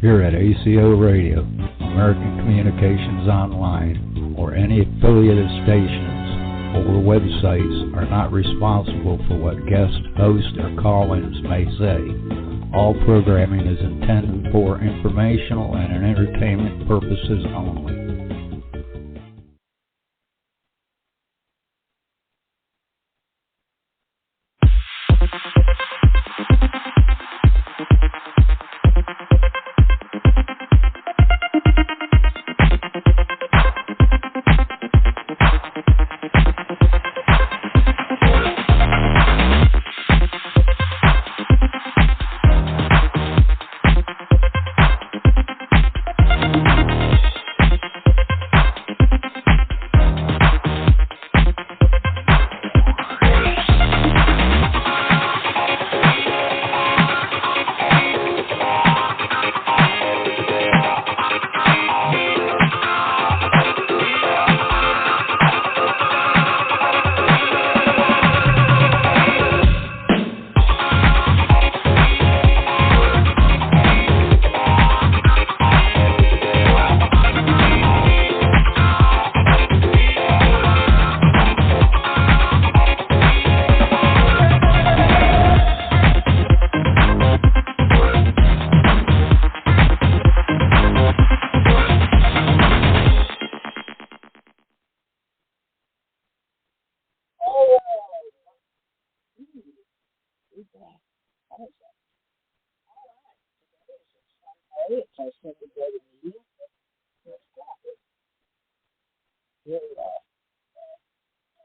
here at ACO Radio, American Communications Online, or any affiliated stations or websites are not responsible for what guest hosts or call-ins may say. All programming is intended for informational and entertainment purposes only.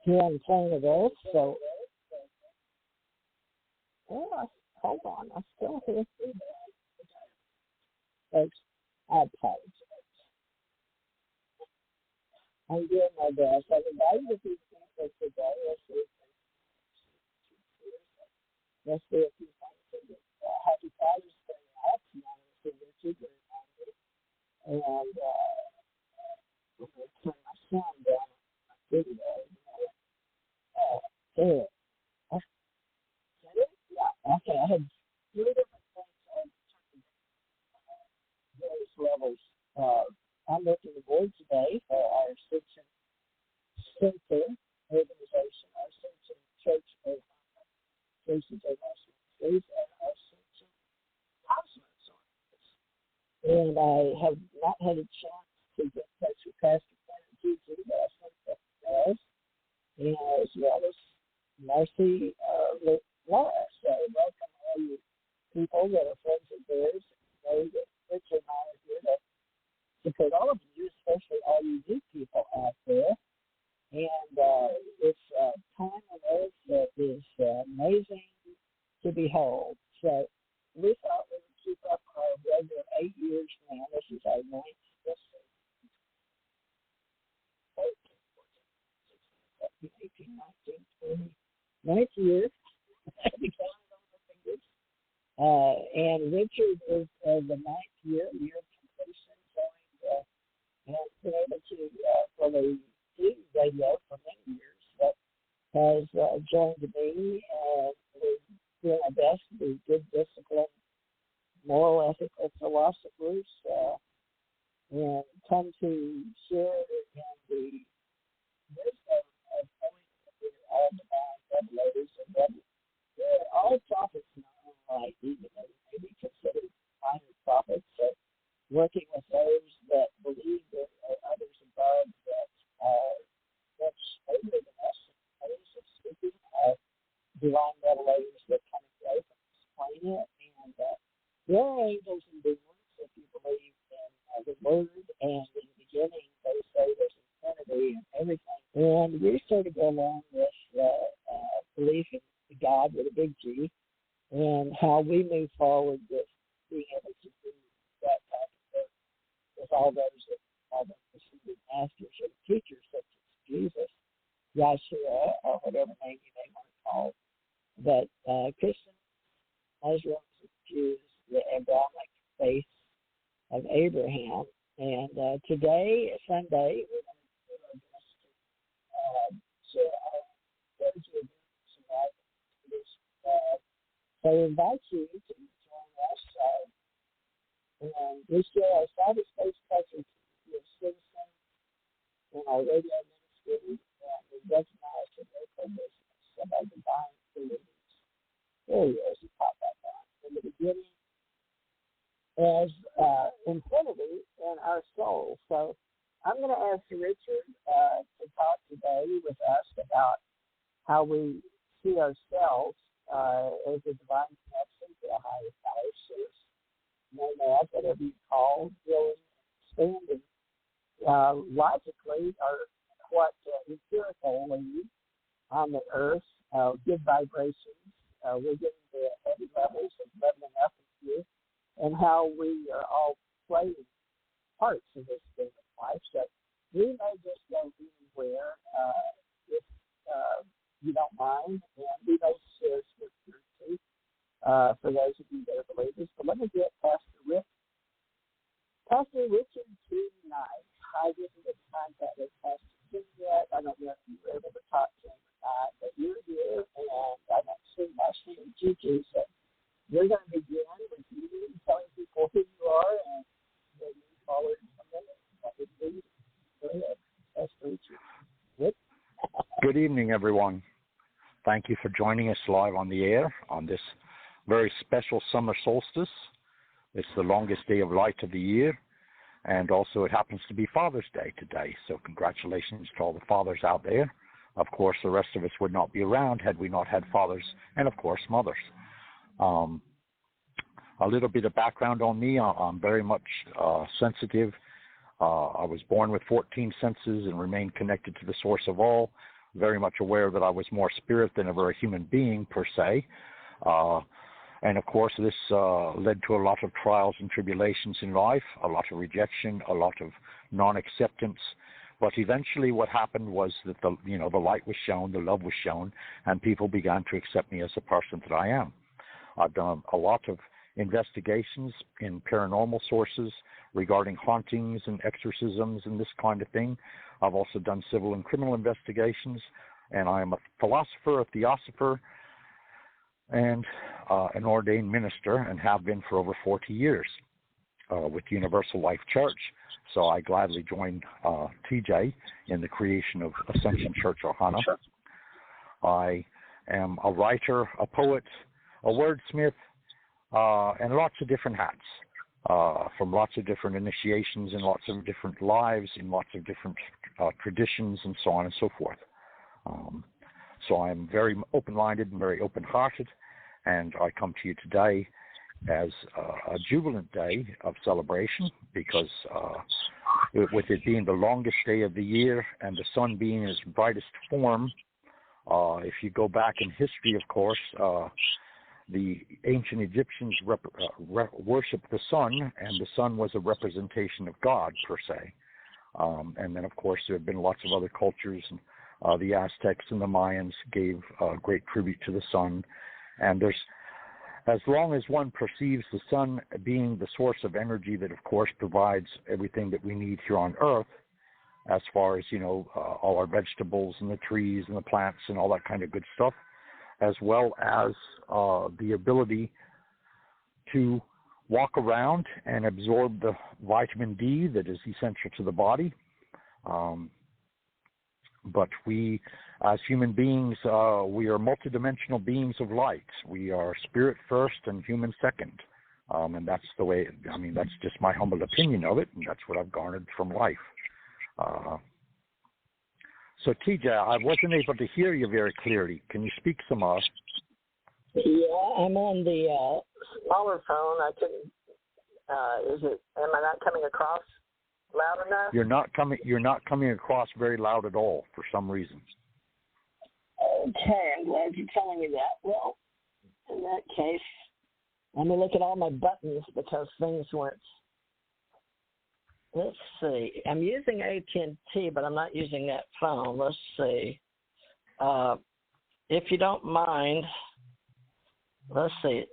Here on the planet of Earth, so hold on, I'm still here. Folks, I apologize. I'm doing my best. I've invited a few people today. Let's see if you find it. Happy Father's Day out to Richard and I'm going to turn my sound down on my video. There. Yeah, okay, I had three different things on various levels. I'm looking the board today for our Ascension Center organization, our Ascension Church of Ministries, and our Ascension Cosmos office. And I have not had a chance to get in touch with Pastor GIGI, but I think that does, and as well as Marci, Laura. So welcome all you people that are friends of theirs. Know that Richard and I are here to support all of you, especially all you new people out there. And it's a time on earth that is amazing to behold. So we thought we would keep up our regular 8 years now. This is our 9th. 18, 19, 20. 9th year, and Richard is the 9th year of completion, and been able to, for the TV radio for many years, but has joined me, and we're doing our best to be good, disciplined, moral, ethical philosophers, and come to share in the wisdom of knowing that we're all divine revelators and we're all prophets in our own right, even though they may be considered minor prophets, but working with those that believe there are others above that are much older than us in ways of speaking, divine revelators that come and go and explain it. And there are angels and demons if you believe in the Word, and in the beginning they say there's infinity and everything. And we sort of go along with belief in God with a big G, and how we move forward with being able to do that type of work with all those that are the preceded masters or teachers such as Jesus, Yahshua, or whatever name you may want to call it. But Christians, Muslims, Jews, the Abrahamic faith of Abraham. And today, Sunday, we're going to do our best to share our clergy of this. So I invite you to join us. And we share our cyberspace culture with citizens in our radio ministry, and we recognize the local business of our divine creators. There he is. He popped back on. In the beginning, as infinity in our soul. So I'm going to ask Richard to talk today with us about how we see ourselves as a divine connection to a higher power source, known as whatever you call, growing, expanding logically, or what empirical lead on the earth, good vibrations. We're getting to heavy levels of leveling up with you, and how we are all playing parts of this thing of life. So we may just go anywhere if you don't mind, and we may share scripture too for those of you that are believers. But let me get Pastor Richard tonight. I didn't get contact with Pastor Tim yet. I don't know if you were able to talk to him or not, but you're here, and I don't see my name, GIGI. So we're going to begin with you telling people who you are and then you forward from there. That would be go ahead. Pastor Richard. Rick? Good evening, everyone. Thank you for joining us live on the air on this very special summer solstice. It's the longest day of light of the year, and also it happens to be Father's Day today, so congratulations to all the fathers out there. Of course, the rest of us would not be around had we not had fathers and, of course, mothers. A little bit of background on me. I'm very much sensitive. I was born with 14 senses and remained connected to the source of all, very much aware that I was more spirit than ever a human being per se. And, of course, this led to a lot of trials and tribulations in life, a lot of rejection, a lot of non-acceptance. But eventually what happened was that the light was shown, the love was shown, and people began to accept me as the person that I am. I've done a lot of investigations in paranormal sources regarding hauntings and exorcisms and this kind of thing. I've also done civil and criminal investigations, and I am a philosopher, a theosopher, and an ordained minister, and have been for over 40 years with Universal Life Church. So I gladly joined TJ in the creation of Ascension Church Ohana. I am a writer, a poet, a wordsmith, and lots of different hats, from lots of different initiations and lots of different lives and lots of different traditions and so on and so forth. So I'm very open-minded and very open-hearted, and I come to you today as a jubilant day of celebration because with it being the longest day of the year and the sun being in its brightest form, if you go back in history, of course, the ancient Egyptians worshipped the sun, and the sun was a representation of God, per se. And then, of course, there have been lots of other cultures. The Aztecs and the Mayans gave great tribute to the sun. And there's, as long as one perceives the sun being the source of energy that, of course, provides everything that we need here on Earth, as far as, all our vegetables and the trees and the plants and all that kind of good stuff, as well as the ability to walk around and absorb the vitamin D that is essential to the body. But we, as human beings, we are multidimensional beings of light. We are spirit first and human second. And that's the way, that's just my humble opinion of it, and that's what I've garnered from life. So, TJ, I wasn't able to hear you very clearly. Can you speak some more? Yeah, I'm on the smaller phone. I couldn't. Am I not coming across loud enough? You're not coming across very loud at all for some reason. Okay, I'm glad you're telling me that. Well, in that case, let me look at all my buttons because things weren't. Let's see. I'm using AT&T, but I'm not using that phone. Let's see. If you don't mind, let's see.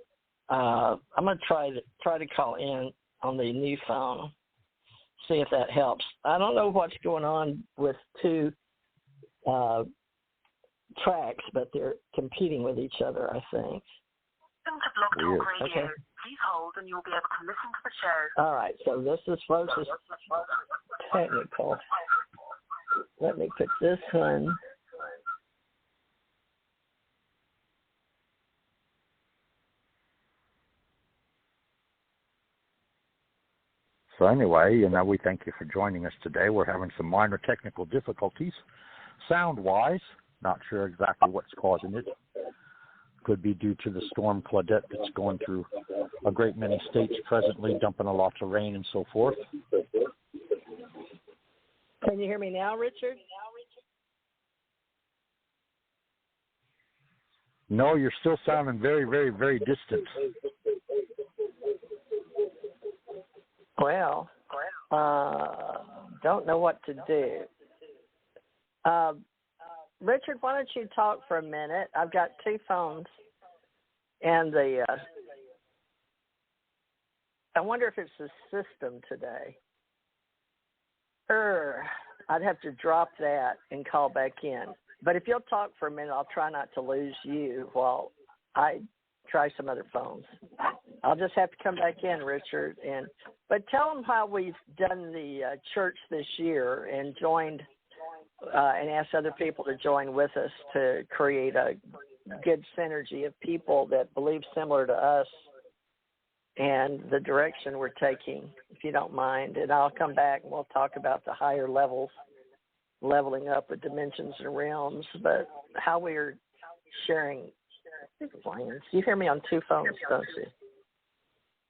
I'm going to try to call in on the new phone. See if that helps. I don't know what's going on with two tracks, but they're competing with each other, I think. Weird. Okay. Please hold and you'll be able to listen to the show. All right, so this is folks is technical. Let me put this one. So anyway, we thank you for joining us today. We're having some minor technical difficulties, sound-wise. Not sure exactly what's causing it. Could be due to the storm Claudette that's going through a great many states presently, dumping a lot of rain and so forth. Can you hear me now, Richard? No, you're still sounding very, very, very distant. Well, don't know what to do. Richard, why don't you talk for a minute? I've got two phones, and I wonder if it's the system today. I'd have to drop that and call back in. But if you'll talk for a minute, I'll try not to lose you while I try some other phones. I'll just have to come back in, Richard. But tell them how we've done the church this year and joined and asked other people to join with us to create a good synergy of people that believe similar to us and the direction we're taking, if you don't mind. And I'll come back and we'll talk about the higher levels, leveling up with dimensions and realms, but how we're sharing. You hear me on two phones, don't you?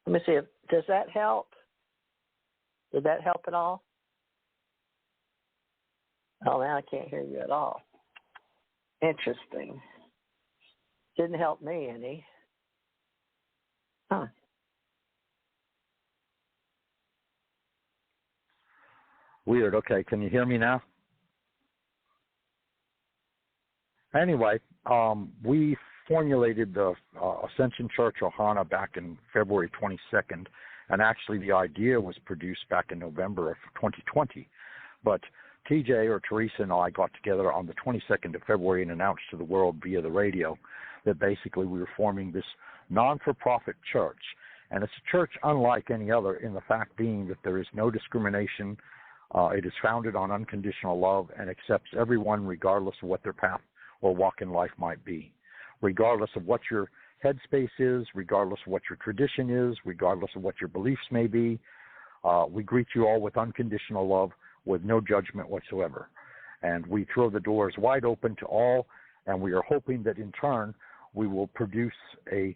Let me see. Does that help? Did that help at all? Oh, now I can't hear you at all. Interesting. Didn't help me any. Huh. Weird. Okay, can you hear me now? Anyway, we formulated the Ascension Church Ohana back in February 22nd, and actually the idea was produced back in November of 2020. But TJ, or Theresa, and I got together on the 22nd of February and announced to the world via the radio that basically we were forming this non-for-profit church. And it's a church unlike any other in the fact being that there is no discrimination. It is founded on unconditional love and accepts everyone regardless of what their path or walk in life might be, regardless of what your headspace is, regardless of what your tradition is, regardless of what your beliefs may be. We greet you all with unconditional love, with no judgment whatsoever. And we throw the doors wide open to all, and we are hoping that in turn we will produce a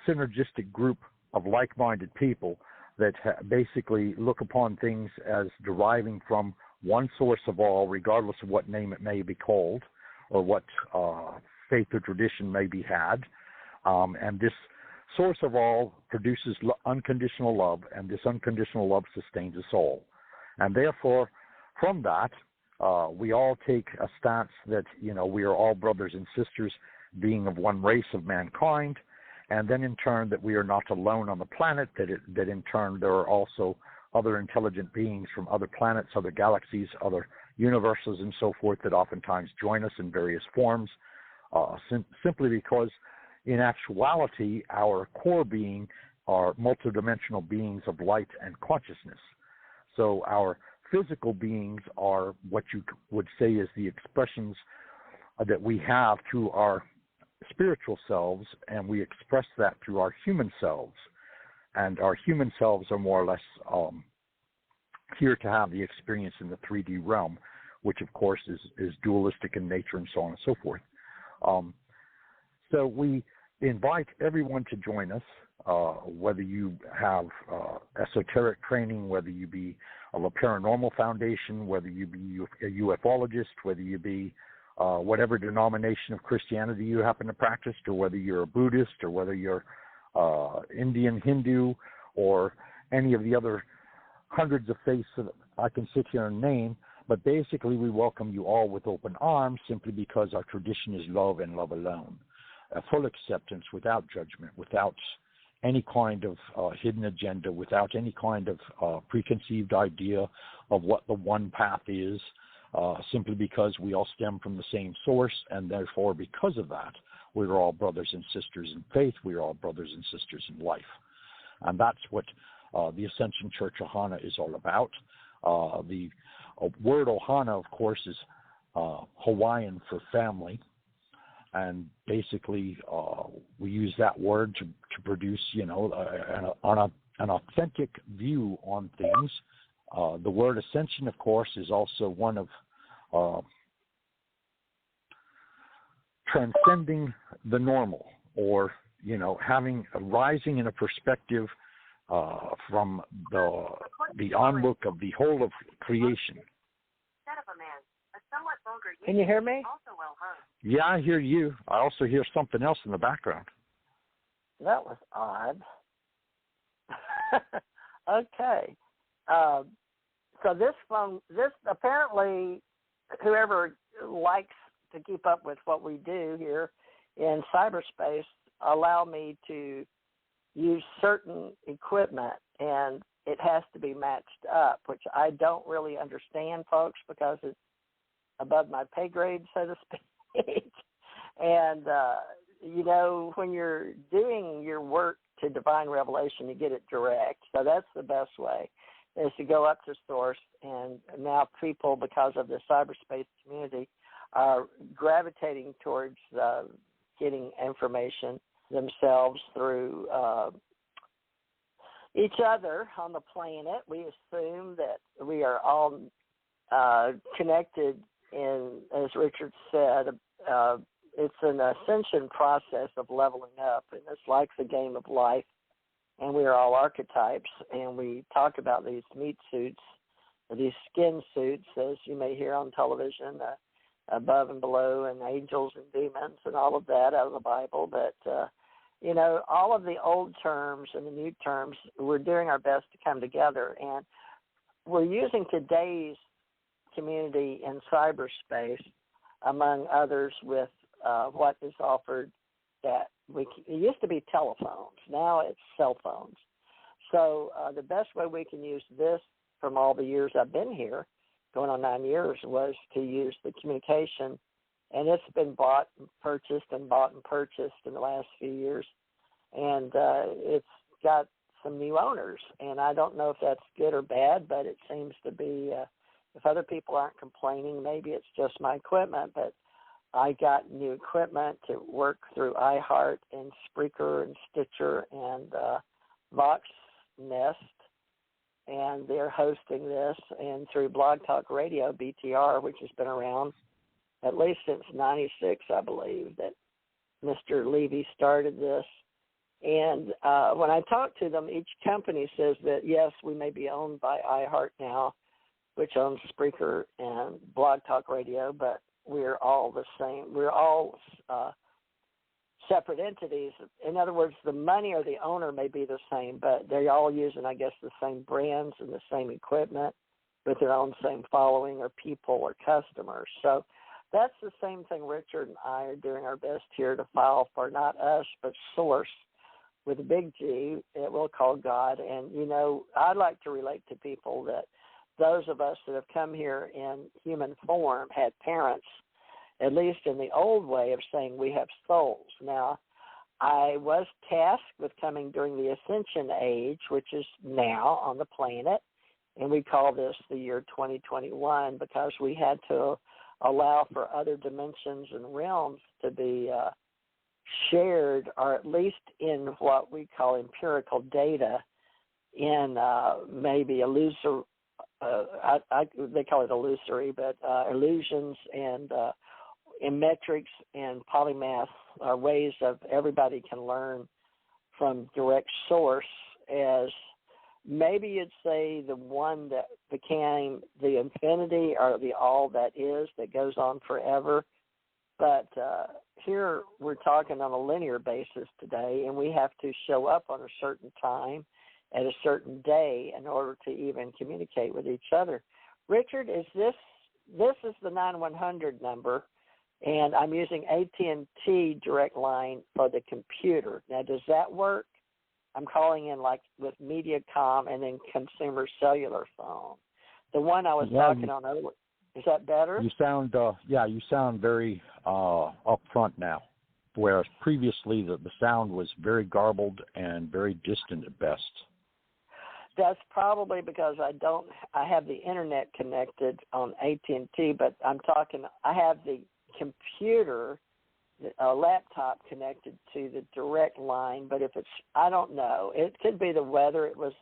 synergistic group of like-minded people that basically look upon things as deriving from one source of all, regardless of what name it may be called or what faith or tradition may be had. And this source of all produces unconditional love, and this unconditional love sustains us all. And therefore, from that, we all take a stance that, we are all brothers and sisters being of one race of mankind, and then in turn that we are not alone on the planet, that in turn there are also other intelligent beings from other planets, other galaxies, other universes and so forth that oftentimes join us in various forms, simply because in actuality our core being are multidimensional beings of light and consciousness. So our physical beings are what you would say is the expressions that we have through our spiritual selves, and we express that through our human selves. And our human selves are more or less here to have the experience in the 3D realm, which of course is dualistic in nature and so on and so forth. So we invite everyone to join us, whether you have esoteric training, whether you be of a paranormal foundation, whether you be a ufologist, whether you be whatever denomination of Christianity you happen to practice, or whether you're a Buddhist, or whether you're Indian, Hindu, or any of the other hundreds of faiths that I can sit here and name. But basically we welcome you all with open arms, simply because our tradition is love and love alone. A full acceptance, without judgment, without any kind of hidden agenda, without any kind of preconceived idea of what the one path is, simply because we all stem from the same source, and therefore because of that We are all brothers and sisters in faith. We are all brothers and sisters in life. And that's what the Ascension Church Ohana is all about. The word Ohana, of course, is Hawaiian for family. And basically, we use that word to produce, an authentic view on things. The word ascension, of course, is also one of transcending the normal, or rising in a perspective from the onlook of the whole of creation. Can you hear me? Yeah, I hear you. I also hear something else in the background. That was odd. Okay. So this apparently, whoever likes to keep up with what we do here in cyberspace, allow me to use certain equipment, and it has to be matched up, which I don't really understand, folks, because it's above my pay grade, so to speak. And, when you're doing your work to divine revelation, you get it direct. So that's the best way, is to go up to source. And now people, because of the cyberspace community, are gravitating towards getting information themselves through each other on the planet. We assume that we are all connected in, as Richard said, it's an ascension process of leveling up, and it's like the game of life, and we are all archetypes, and we talk about these meat suits, these skin suits, as you may hear on television, above and below, and angels and demons and all of that out of the Bible. But, all of the old terms and the new terms, we're doing our best to come together. And we're using today's community in cyberspace, among others, with what is offered that it used to be telephones. Now it's cell phones. So the best way we can use this from all the years I've been here, going on 9 years, was to use the communication. And it's been bought and purchased in the last few years. And it's got some new owners. And I don't know if that's good or bad, but it seems to be, if other people aren't complaining, maybe it's just my equipment. But I got new equipment to work through iHeart and Spreaker and Stitcher and Vox Nest. And they're hosting this, and through Blog Talk Radio, BTR, which has been around at least since 96, I believe, that Mr. Levy started this. And when I talk to them, each company says that, yes, we may be owned by iHeart now, which owns Spreaker and Blog Talk Radio, but we're all the same. We're all separate entities. In other words, the money or the owner may be the same, but they're all using, I guess, the same brands and the same equipment with their own same following or people or customers. So that's the same thing Richard and I are doing our best here to file for, not us, but source with a big G that we'll call God. And, I'd like to relate to people that those of us that have come here in human form had parents, at least in the old way of saying we have souls. Now, I was tasked with coming during the Ascension age, which is now on the planet, and we call this the year 2021 because we had to allow for other dimensions and realms to be shared, or at least in what we call empirical data, in maybe illusory, they call it illusory, but illusions and in metrics and polymath are ways of everybody can learn from direct source, as maybe you'd say the one that became the infinity or the all that is, that goes on forever. But here we're talking on a linear basis today, and we have to show up on a certain time at a certain day in order to even communicate with each other. Richard, is this is the 9100 number, and I'm using AT&T direct line for the computer. Now, does that work? I'm calling in like with MediaCom and then consumer cellular phone. The one I was talking on earlier, is that better? You sound, you sound very upfront now. whereas previously the sound was very garbled and very distant at best. That's probably because I have the internet connected on AT&T, but I have the computer, a laptop connected to the direct line, but I don't know. It could be the weather. It was,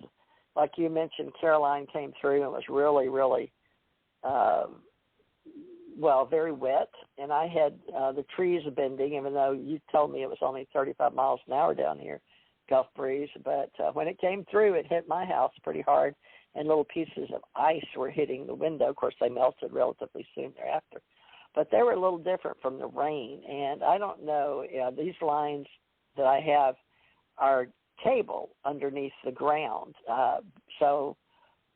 like you mentioned, Caroline came through and it was really, really, very wet, and I had the trees bending, even though you told me it was only 35 miles an hour down here, Gulf breeze, but when it came through, it hit my house pretty hard, and little pieces of ice were hitting the window. Of course, they melted relatively soon thereafter, but they were a little different from the rain, and I don't know, these lines that I have are cable underneath the ground, so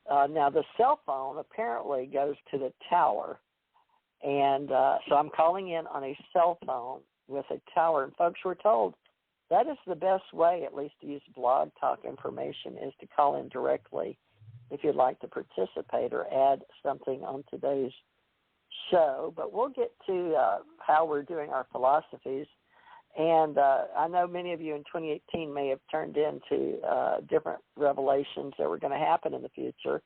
now the cell phone apparently goes to the tower, and so I'm calling in on a cell phone with a tower, and folks were told that is the best way, at least to use Blog Talk information, is to call in directly if you'd like to participate or add something on today's show. But we'll get to how we're doing our philosophies. And I know many of you in 2018 may have turned into different revelations that were going to happen in the future.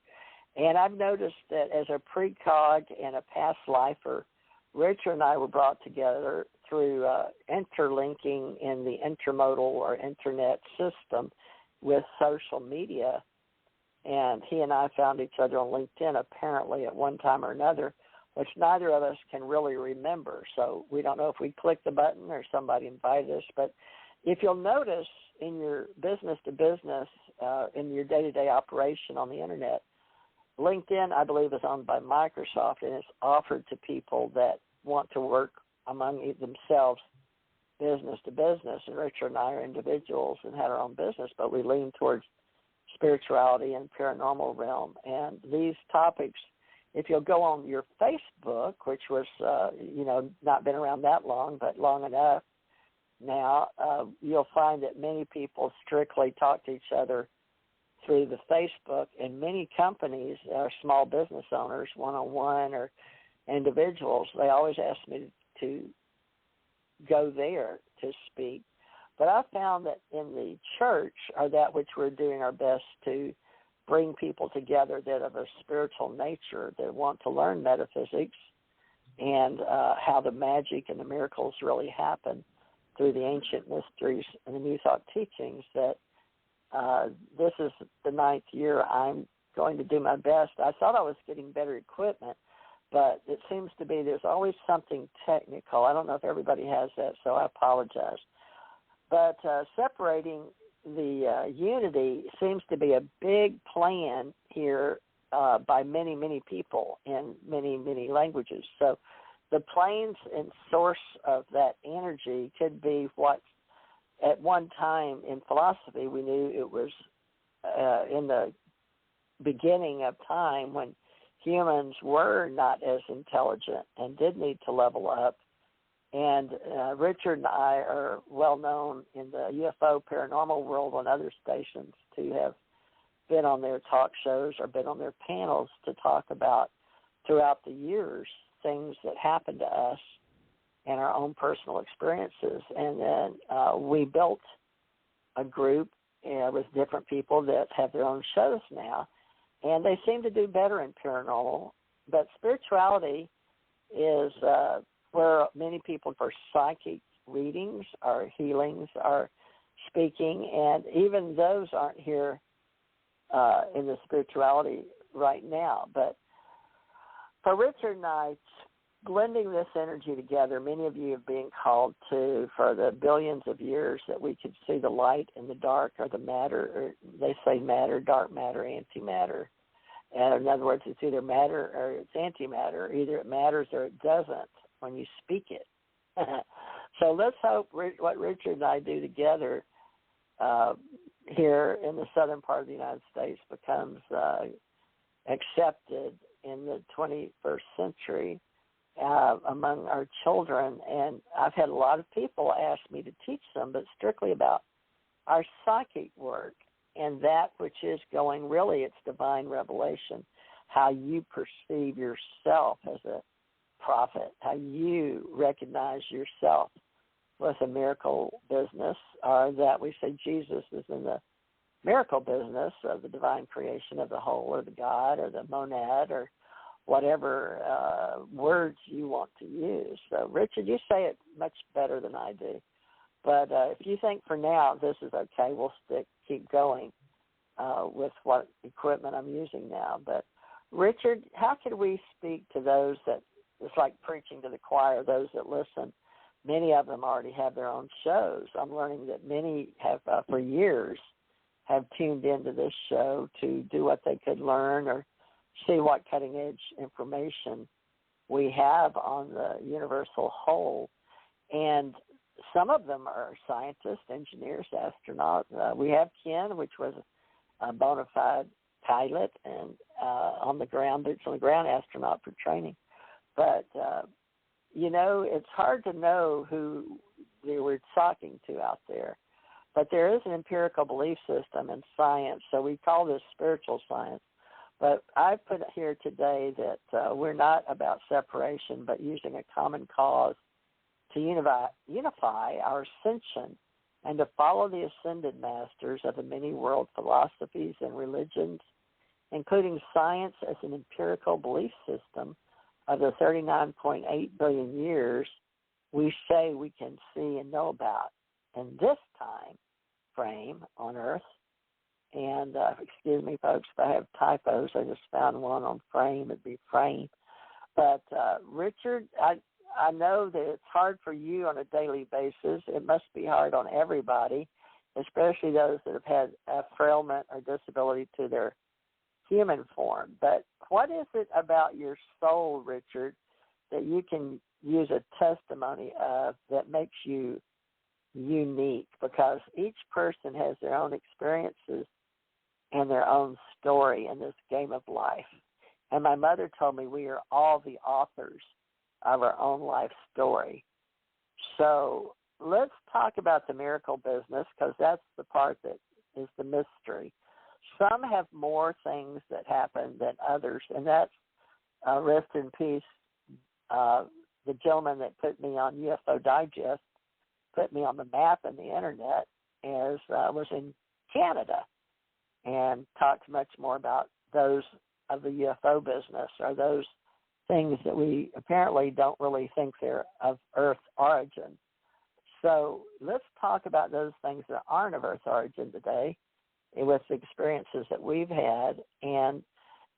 And I've noticed that as a precog and a past lifer, Richard and I were brought together through interlinking in the intermodal or internet system with social media. And he and I found each other on LinkedIn apparently at one time or another, which neither of us can really remember. So we don't know if we clicked the button or somebody invited us. But if you'll notice in your business-to-business, in your day-to-day operation on the internet, LinkedIn, I believe, is owned by Microsoft, and it's offered to people that want to work among themselves business to business. And Richard and I are individuals and had our own business, but we lean towards spirituality and paranormal realm. And these topics, if you'll go on your Facebook, which was, not been around that long, but long enough now, you'll find that many people strictly talk to each other through the Facebook, and many companies, small business owners, one-on-one or individuals, they always ask me to go there to speak. But I found that in the church, or that which we're doing our best to bring people together that of a spiritual nature, that want to learn metaphysics and how the magic and the miracles really happen through the ancient mysteries and the New Thought teachings, that this is the 9th year I'm going to do my best. I thought I was getting better equipment, but it seems to be there's always something technical. I don't know if everybody has that, so I apologize. But separating the unity seems to be a big plan here by many, many people in many, many languages. So the planes and source of that energy could be what at one time in philosophy we knew it was in the beginning of time when humans were not as intelligent and did need to level up. And Richard and I are well known in the UFO paranormal world on other stations to have been on their talk shows or been on their panels to talk about throughout the years things that happened to us and our own personal experiences. And then we built a group with different people that have their own shows now, and they seem to do better in paranormal. But spirituality is where many people for psychic readings or healings are speaking, and even those aren't here in the spirituality right now. But for Richard and I, blending this energy together, many of you have been called to, for the billions of years that we could see the light and the dark, or the matter, or they say matter, dark matter, antimatter. And in other words, it's either matter or it's antimatter. Either it matters or it doesn't when you speak it. So let's hope what Richard and I do together here in the southern part of the United States becomes accepted in the 21st century among our children. And I've had a lot of people ask me to teach them, but strictly about our psychic work and that which is going, really, it's divine revelation, how you perceive yourself as a prophet, how you recognize yourself with the miracle business, or that we say Jesus is in the miracle business of the divine creation of the whole, or the God, or the monad, or whatever words you want to use. So, Richard, you say it much better than I do. But if you think for now this is okay, we'll keep going with what equipment I'm using now. But, Richard, how could we speak to those that, it's like preaching to the choir, those that listen? Many of them already have their own shows. I'm learning that many have, for years, have tuned into this show to do what they could learn or see what cutting-edge information we have on the universal whole. And some of them are scientists, engineers, astronauts. We have Ken, which was a bona fide pilot and on the ground, boots on the ground astronaut for training. But, it's hard to know who they were talking to out there. But there is an empirical belief system in science, so we call this spiritual science. But I put here today that we're not about separation, but using a common cause to unify our ascension and to follow the ascended masters of the many world philosophies and religions, including science as an empirical belief system of the 39.8 billion years we say we can see and know about in this time frame on Earth. And excuse me, folks, if I have typos. I just found one on frame. It'd be frame. But, Richard, I know that it's hard for you on a daily basis. It must be hard on everybody, especially those that have had affrailment or disability to their human form. But what is it about your soul, Richard, that you can use a testimony of that makes you unique? Because each person has their own experiences and their own story in this game of life. And my mother told me we are all the authors of our own life story. So let's talk about the miracle business, because that's the part that is the mystery. Some have more things that happen than others, and that's, rest in peace, the gentleman that put me on UFO Digest, put me on the map and the internet, was in Canada, and talked much more about those of the UFO business, or those things that we apparently don't really think they're of Earth origin. So let's talk about those things that aren't of Earth origin today, with the experiences that we've had. And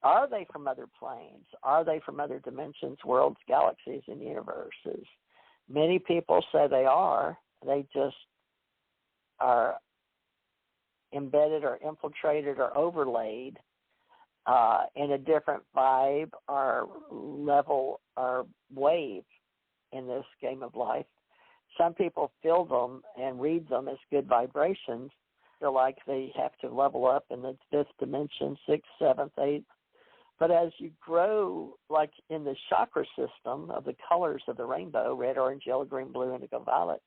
are they from other planes? Are they from other dimensions, worlds, galaxies, and universes? Many people say they are. They just are embedded or infiltrated or overlaid in a different vibe or level or wave in this game of life. Some people feel them and read them as good vibrations. Feel like they have to level up in the fifth dimension, sixth, seventh, eighth. But as you grow, like in the chakra system of the colors of the rainbow, red, orange, yellow, green, blue, indigo, violet,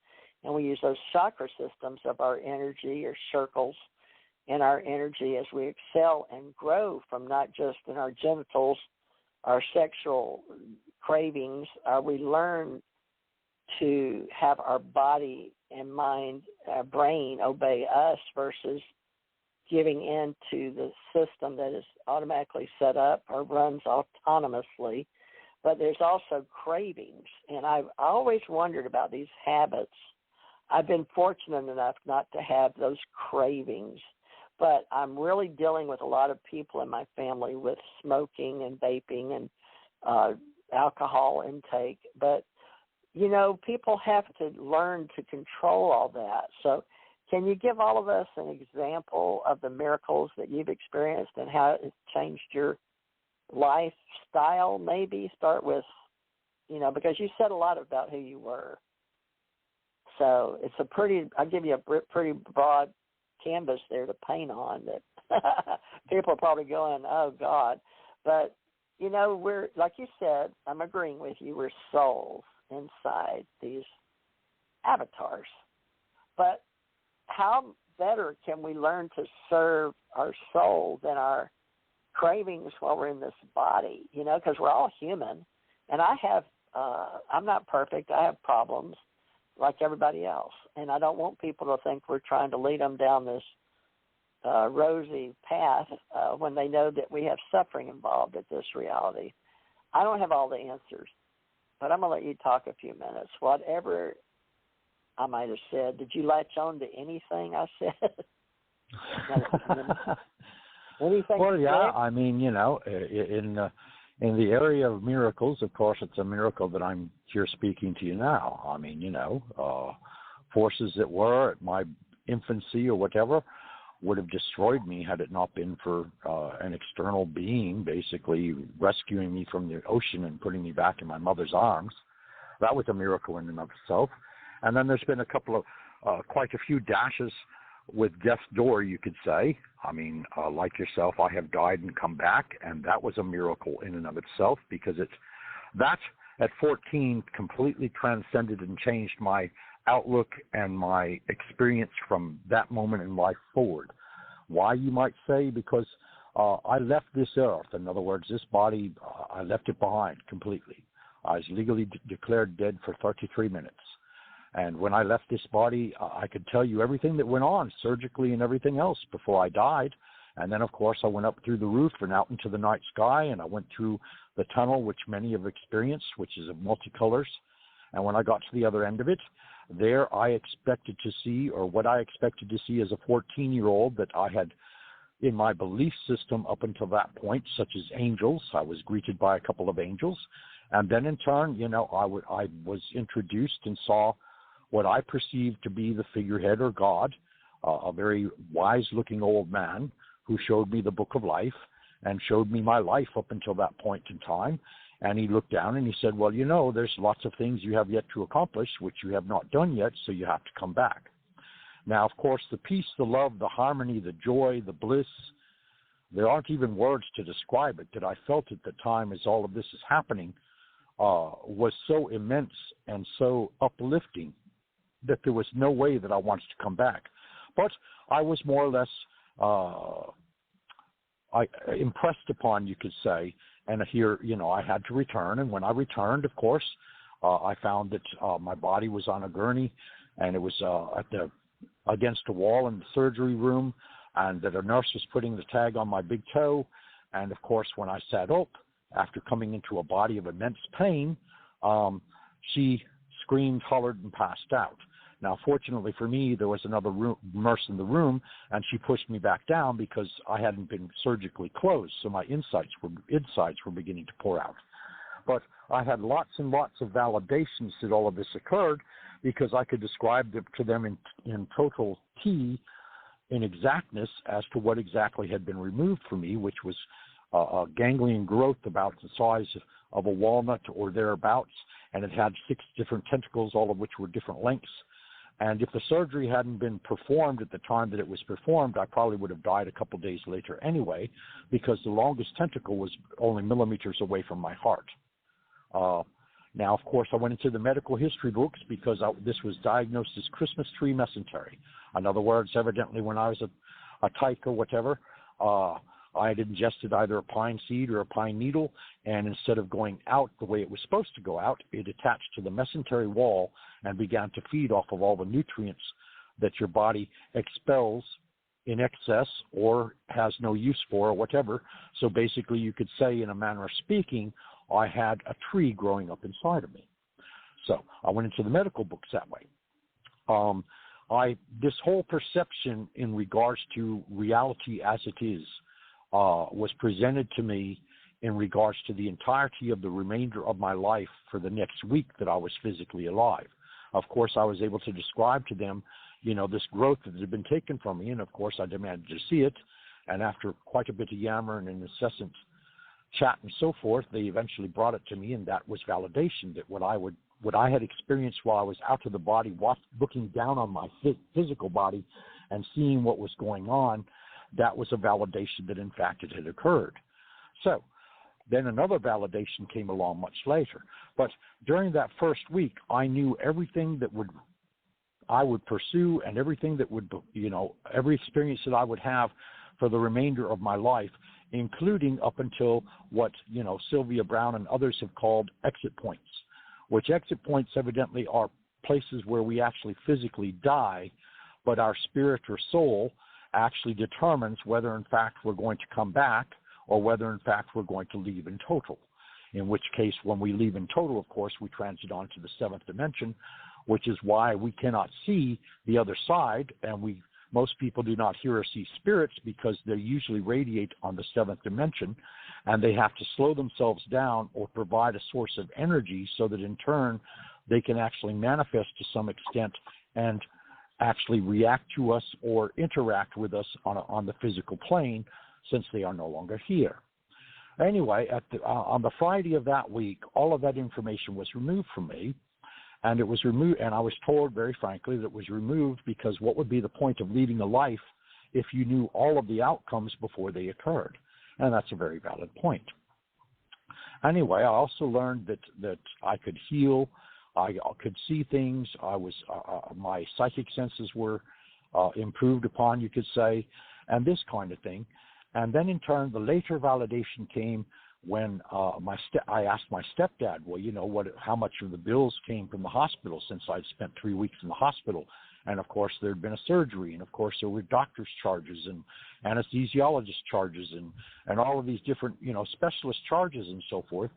and we use those chakra systems of our energy or circles in our energy as we excel and grow from not just in our genitals, our sexual cravings, we learn to have our body and mind, our brain obey us versus giving in to the system that is automatically set up or runs autonomously. But there's also cravings, and I've always wondered about these habits. I've been fortunate enough not to have those cravings, but I'm really dealing with a lot of people in my family with smoking and vaping and alcohol intake. But, people have to learn to control all that. So can you give all of us an example of the miracles that you've experienced and how it's changed your lifestyle? Maybe start with, because you said a lot about who you were. So it's I'll give you a pretty broad canvas there to paint on that people are probably going, oh, God. But, we're, like you said, I'm agreeing with you, we're souls inside these avatars. But how better can we learn to serve our soul than our cravings while we're in this body? Because we're all human. And I have, I'm not perfect. I have problems. like everybody else. And I don't want people to think we're trying to lead them down this rosy path when they know that we have suffering involved at this reality. I don't have all the answers, but I'm going to let you talk a few minutes. Whatever I might have said, did you latch on to anything I said? Anything? Well, yeah, I mean, in the area of miracles, of course, it's a miracle that I'm here speaking to you now. I mean, forces that were at my infancy or whatever would have destroyed me had it not been for an external being basically rescuing me from the ocean and putting me back in my mother's arms. That was a miracle in and of itself. And then there's been a couple of, quite a few dashes with death's door, you could say. I mean, like yourself, I have died and come back, and that was a miracle in and of itself, because that at 14 completely transcended and changed my outlook and my experience from that moment in life forward. Why, you might say? Because I left this earth. In other words, this body, I left it behind completely. I was legally declared dead for 33 minutes. And when I left this body, I could tell you everything that went on surgically and everything else before I died. And then, of course, I went up through the roof and out into the night sky, and I went through the tunnel, which many have experienced, which is of multicolors. And when I got to the other end of it, there I expected to see, or what I expected to see as a 14-year-old that I had in my belief system up until that point, such as angels. I was greeted by a couple of angels. And then in turn, I was introduced and saw what I perceived to be the figurehead or God, a very wise-looking old man who showed me the book of life and showed me my life up until that point in time. And he looked down and he said, well, there's lots of things you have yet to accomplish, which you have not done yet, so you have to come back. Now, of course, the peace, the love, the harmony, the joy, the bliss, there aren't even words to describe it, that I felt at the time as all of this is happening, was so immense and so uplifting that there was no way that I wanted to come back. But I was more or less impressed upon, you could say, and here, I had to return. And when I returned, of course, I found that my body was on a gurney, and it was against a wall in the surgery room, and that a nurse was putting the tag on my big toe. And, of course, when I sat up, after coming into a body of immense pain, she screamed, hollered, and passed out. Now, fortunately for me, there was another nurse in the room, and she pushed me back down because I hadn't been surgically closed, so my insides were beginning to pour out. But I had lots and lots of validations that all of this occurred, because I could describe to them in total in exactness as to what exactly had been removed from me, which was a ganglion growth about the size of a walnut or thereabouts, and it had 6 different tentacles, all of which were different lengths. And if the surgery hadn't been performed at the time that it was performed, I probably would have died a couple days later anyway, because the longest tentacle was only millimeters away from my heart. Now, of course, I went into the medical history books because this was diagnosed as Christmas tree mesentery. In other words, evidently when I was a tyke or whatever, I had ingested either a pine seed or a pine needle, and instead of going out the way it was supposed to go out, it attached to the mesentery wall and began to feed off of all the nutrients that your body expels in excess or has no use for or whatever. So basically you could say, in a manner of speaking, I had a tree growing up inside of me. So I went into the medical books that way. This whole perception in regards to reality as it is was presented to me in regards to the entirety of the remainder of my life for the next week that I was physically alive. Of course, I was able to describe to them, this growth that had been taken from me, and of course I demanded to see it. And after quite a bit of yammer and an incessant chat and so forth, they eventually brought it to me, and that was validation that what I had experienced while I was out of the body, looking down on my physical body and seeing what was going on, that was a validation that in fact it had occurred. So then another validation came along much later. But during that first week, I knew everything that I would pursue, and everything that would, every experience that I would have for the remainder of my life, including up until what, Sylvia Brown and others have called exit points, which exit points evidently are places where we actually physically die, but our spirit or soul actually determines whether in fact we're going to come back or whether in fact we're going to leave in total. In which case, when we leave in total, of course, we transit on to the seventh dimension, which is why we cannot see the other side, and most people do not hear or see spirits because they usually radiate on the seventh dimension, and they have to slow themselves down or provide a source of energy so that in turn they can actually manifest to some extent and actually react to us or interact with us on the physical plane, since they are no longer here. Anyway, on the Friday of that week, all of that information was removed from me, and it was removed, and I was told very frankly that it was removed because what would be the point of leading a life if you knew all of the outcomes before they occurred? And that's a very valid point. Anyway, I also learned that I could heal, I could see things, my psychic senses were improved upon, you could say, and this kind of thing. And then in turn, the later validation came when I asked my stepdad, well, you know, how much of the bills came from the hospital, since I'd spent 3 weeks in the hospital. And of course, there had been a surgery, and of course, there were doctor's charges and anesthesiologist charges and all of these different, you know, specialist charges and so forth.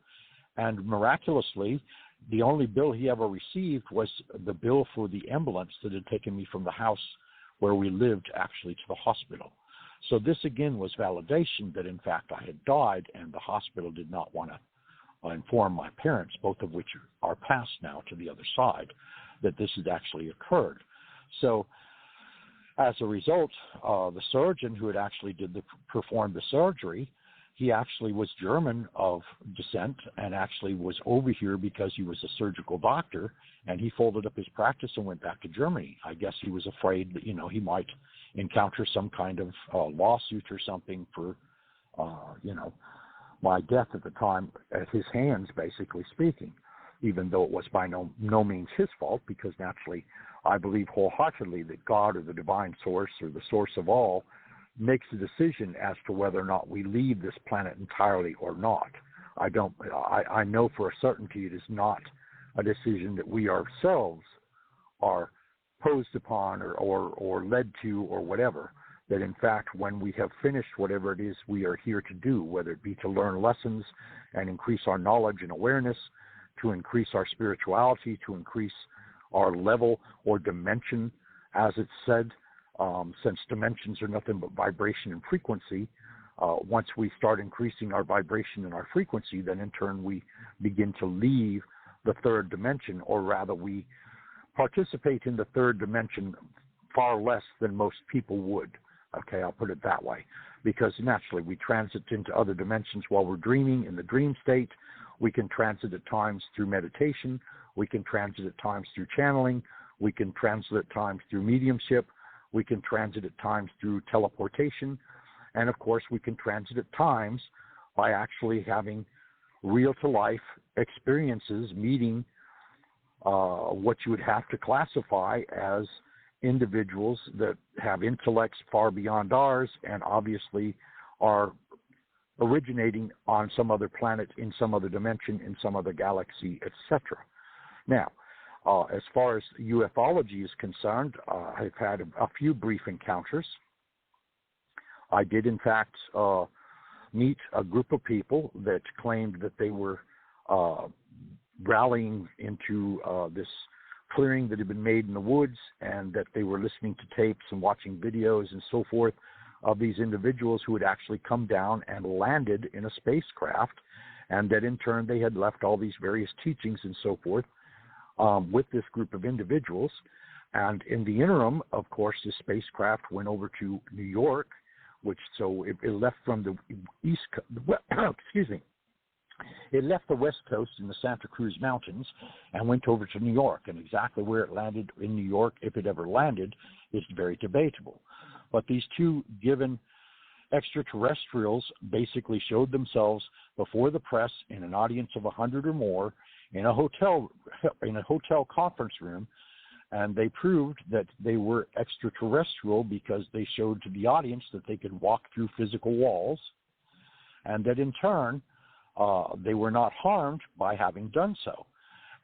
And miraculously, the only bill he ever received was the bill for the ambulance that had taken me from the house where we lived actually to the hospital. So this again was validation that in fact I had died, and the hospital did not want to inform my parents, both of which are passed now to the other side, that this had actually occurred. So as a result, the surgeon who had actually performed the surgery, he actually was German of descent and actually was over here because he was a surgical doctor, and he folded up his practice and went back to Germany. I guess he was afraid that, you know, he might encounter some kind of lawsuit or something for, you know, my death at the time at his hands, basically speaking, even though it was by no means his fault, because naturally I believe wholeheartedly that God or the divine source or the source of all makes a decision as to whether or not we leave this planet entirely or not. I know for a certainty it is not a decision that we ourselves are posed upon or led to or whatever, that in fact when we have finished whatever it is we are here to do, whether it be to learn lessons and increase our knowledge and awareness, to increase our spirituality, to increase our level or dimension, as it's said, since dimensions are nothing but vibration and frequency, once we start increasing our vibration and our frequency, then in turn we begin to leave the third dimension, or rather we participate in the third dimension far less than most people would. Okay, I'll put it that way. Because naturally we transit into other dimensions while we're dreaming in the dream state. We can transit at times through meditation. We can transit at times through channeling. We can transit at times through mediumship. We can transit at times through teleportation. And of course, we can transit at times by actually having real-to-life experiences, meeting what you would have to classify as individuals that have intellects far beyond ours and obviously are originating on some other planet, in some other dimension, in some other galaxy, etc. Now, as far as ufology is concerned, I've had a few brief encounters. I did, in fact, meet a group of people that claimed that they were rallying into this clearing that had been made in the woods, and that they were listening to tapes and watching videos and so forth of these individuals who had actually come down and landed in a spacecraft, and that in turn they had left all these various teachings and so forth with this group of individuals. And in the interim, of course, this spacecraft went over to New York, which so it left from the east excuse me, it left the west coast in the Santa Cruz Mountains and went over to New York. And exactly where it landed in New York, if it ever landed, is very debatable. But these two given extraterrestrials basically showed themselves before the press in an audience of 100 or more in a hotel conference room, and they proved that they were extraterrestrial because they showed to the audience that they could walk through physical walls, and that in turn they were not harmed by having done so.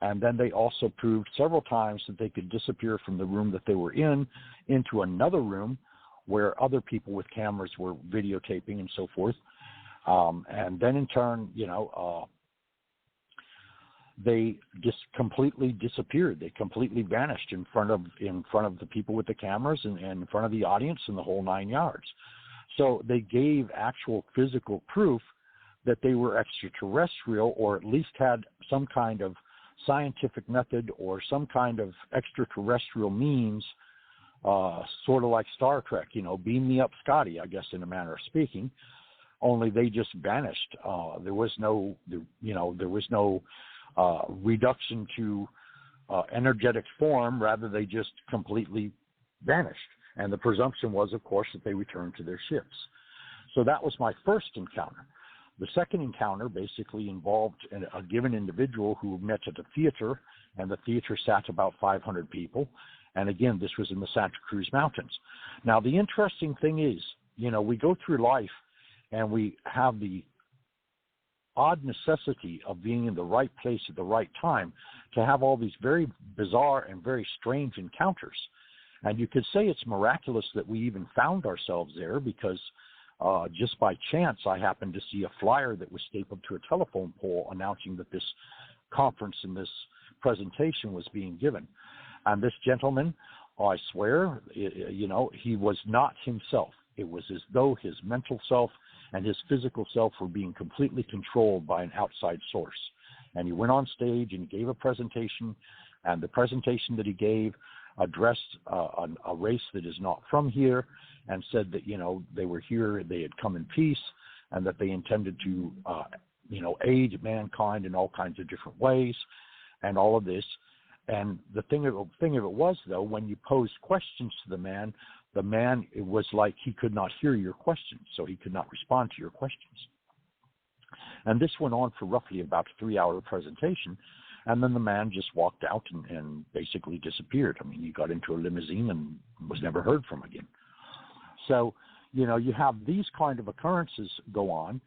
And then they also proved several times that they could disappear from the room that they were in into another room where other people with cameras were videotaping and so forth. And then in turn, they just completely disappeared. They completely vanished in front of the people with the cameras and in front of the audience and the whole 9 yards. So they gave actual physical proof that they were extraterrestrial, or at least had some kind of scientific method or some kind of extraterrestrial means, sort of like Star Trek, beam me up, Scotty, I guess, in a manner of speaking. Only they just vanished. There was no reduction to energetic form. Rather, they just completely vanished. And the presumption was, of course, that they returned to their ships. So that was my first encounter. The second encounter basically involved a given individual who met at a theater, and the theater sat about 500 people. And again, this was in the Santa Cruz Mountains. Now, the interesting thing is, we go through life and we have the odd necessity of being in the right place at the right time to have all these very bizarre and very strange encounters. And you could say it's miraculous that we even found ourselves there, because just by chance I happened to see a flyer that was stapled to a telephone pole announcing that this conference and this presentation was being given. And this gentleman, I swear, he was not himself. It was as though his mental self and his physical self were being completely controlled by an outside source. And he went on stage and he gave a presentation, and the presentation that he gave addressed a race that is not from here, and said that, they were here, they had come in peace, and that they intended to, aid mankind in all kinds of different ways, and all of this. And the thing of it was, though, when you posed questions to the man, it was like he could not hear your questions, so he could not respond to your questions. And this went on for roughly about a 3-hour presentation, and then the man just walked out and basically disappeared. I mean, he got into a limousine and was never heard from again. So, you have these kind of occurrences go on.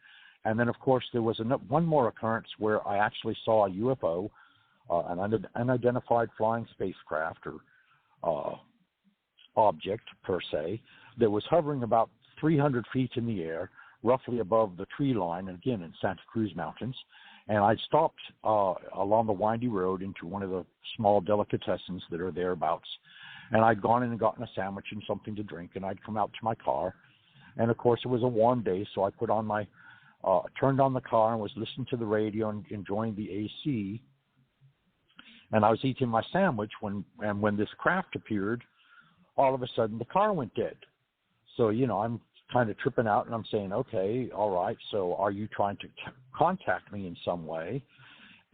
And then, of course, there was one more occurrence where I actually saw a UFO, an unidentified flying spacecraft or object, per se, that was hovering about 300 feet in the air, roughly above the tree line, and again in Santa Cruz Mountains. And I stopped along the windy road into one of the small delicatessens that are thereabouts. And I'd gone in and gotten a sandwich and something to drink, and I'd come out to my car. And, of course, it was a warm day, so I put on turned on the car and was listening to the radio and enjoying the AC. And I was eating my sandwich when this craft appeared, all of a sudden the car went dead. So, I'm kind of tripping out, and I'm saying, okay, all right, so are you trying to contact me in some way?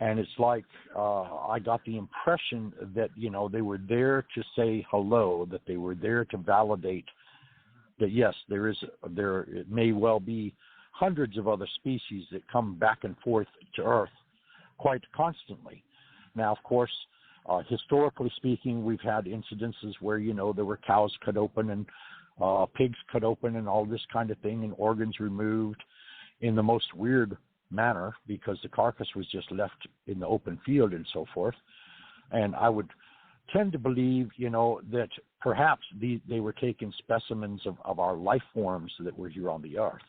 And it's like I got the impression that, they were there to say hello, that they were there to validate that, yes, there it may well be hundreds of other species that come back and forth to Earth quite constantly. Now, of course, historically speaking, we've had incidences where, there were cows cut open and pigs cut open and all this kind of thing, and organs removed in the most weird manner because the carcass was just left in the open field and so forth. And I would tend to believe, that perhaps they were taking specimens of our life forms that were here on the earth.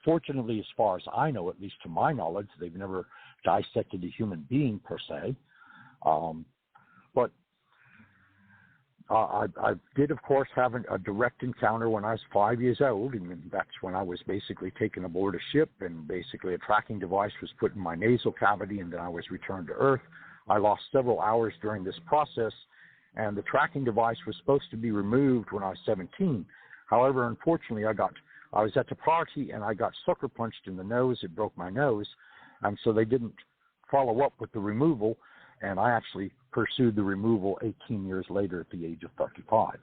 Fortunately, as far as I know, at least to my knowledge, they've never dissected a human being per se. But I did, of course, have a direct encounter when I was 5 years old, and that's when I was basically taken aboard a ship, and basically a tracking device was put in my nasal cavity, and then I was returned to Earth. I lost several hours during this process, and the tracking device was supposed to be removed when I was 17. However, unfortunately, I was at the party, and I got sucker punched in the nose. It broke my nose, and so they didn't follow up with the removal, and I actually pursued the removal 18 years later at the age of 35.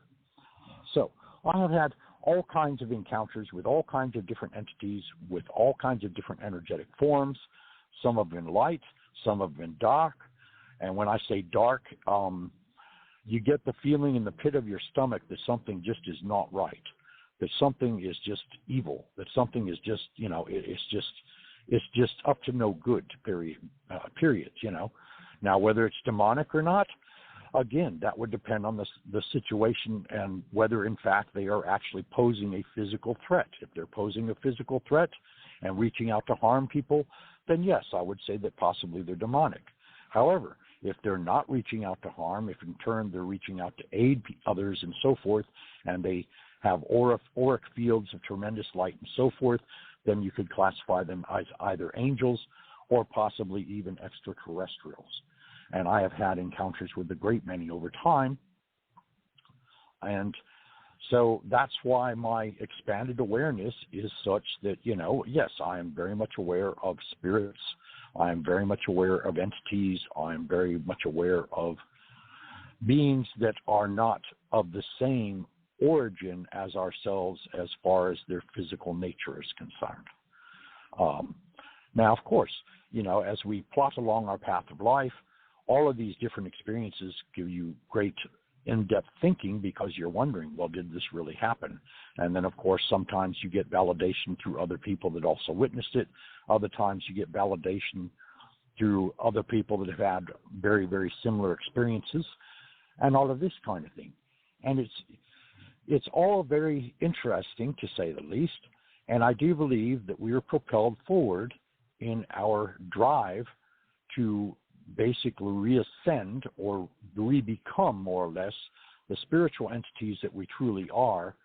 So I have had all kinds of encounters with all kinds of different entities, with all kinds of different energetic forms. Some have been light, some have been dark. And when I say dark, you get the feeling in the pit of your stomach that something just is not right, that something is just evil, that something is just, it's just up to no good, period. Now, whether it's demonic or not, again, that would depend on the situation and whether, in fact, they are actually posing a physical threat. If they're posing a physical threat and reaching out to harm people, then yes, I would say that possibly they're demonic. However, if they're not reaching out to harm, if in turn they're reaching out to aid others and so forth, and they have auric fields of tremendous light and so forth, then you could classify them as either angels or possibly even extraterrestrials. And I have had encounters with a great many over time. And so that's why my expanded awareness is such that, yes, I am very much aware of spirits. I am very much aware of entities. I am very much aware of beings that are not of the same origin as ourselves as far as their physical nature is concerned. Now, of course, as we plot along our path of life, all of these different experiences give you great in-depth thinking because you're wondering, well, did this really happen? And then, of course, sometimes you get validation through other people that also witnessed it. Other times you get validation through other people that have had very, very similar experiences and all of this kind of thing. And it's all very interesting, to say the least. And I do believe that we are propelled forward in our drive to basically reascend or re-become, more or less, the spiritual entities that we truly are,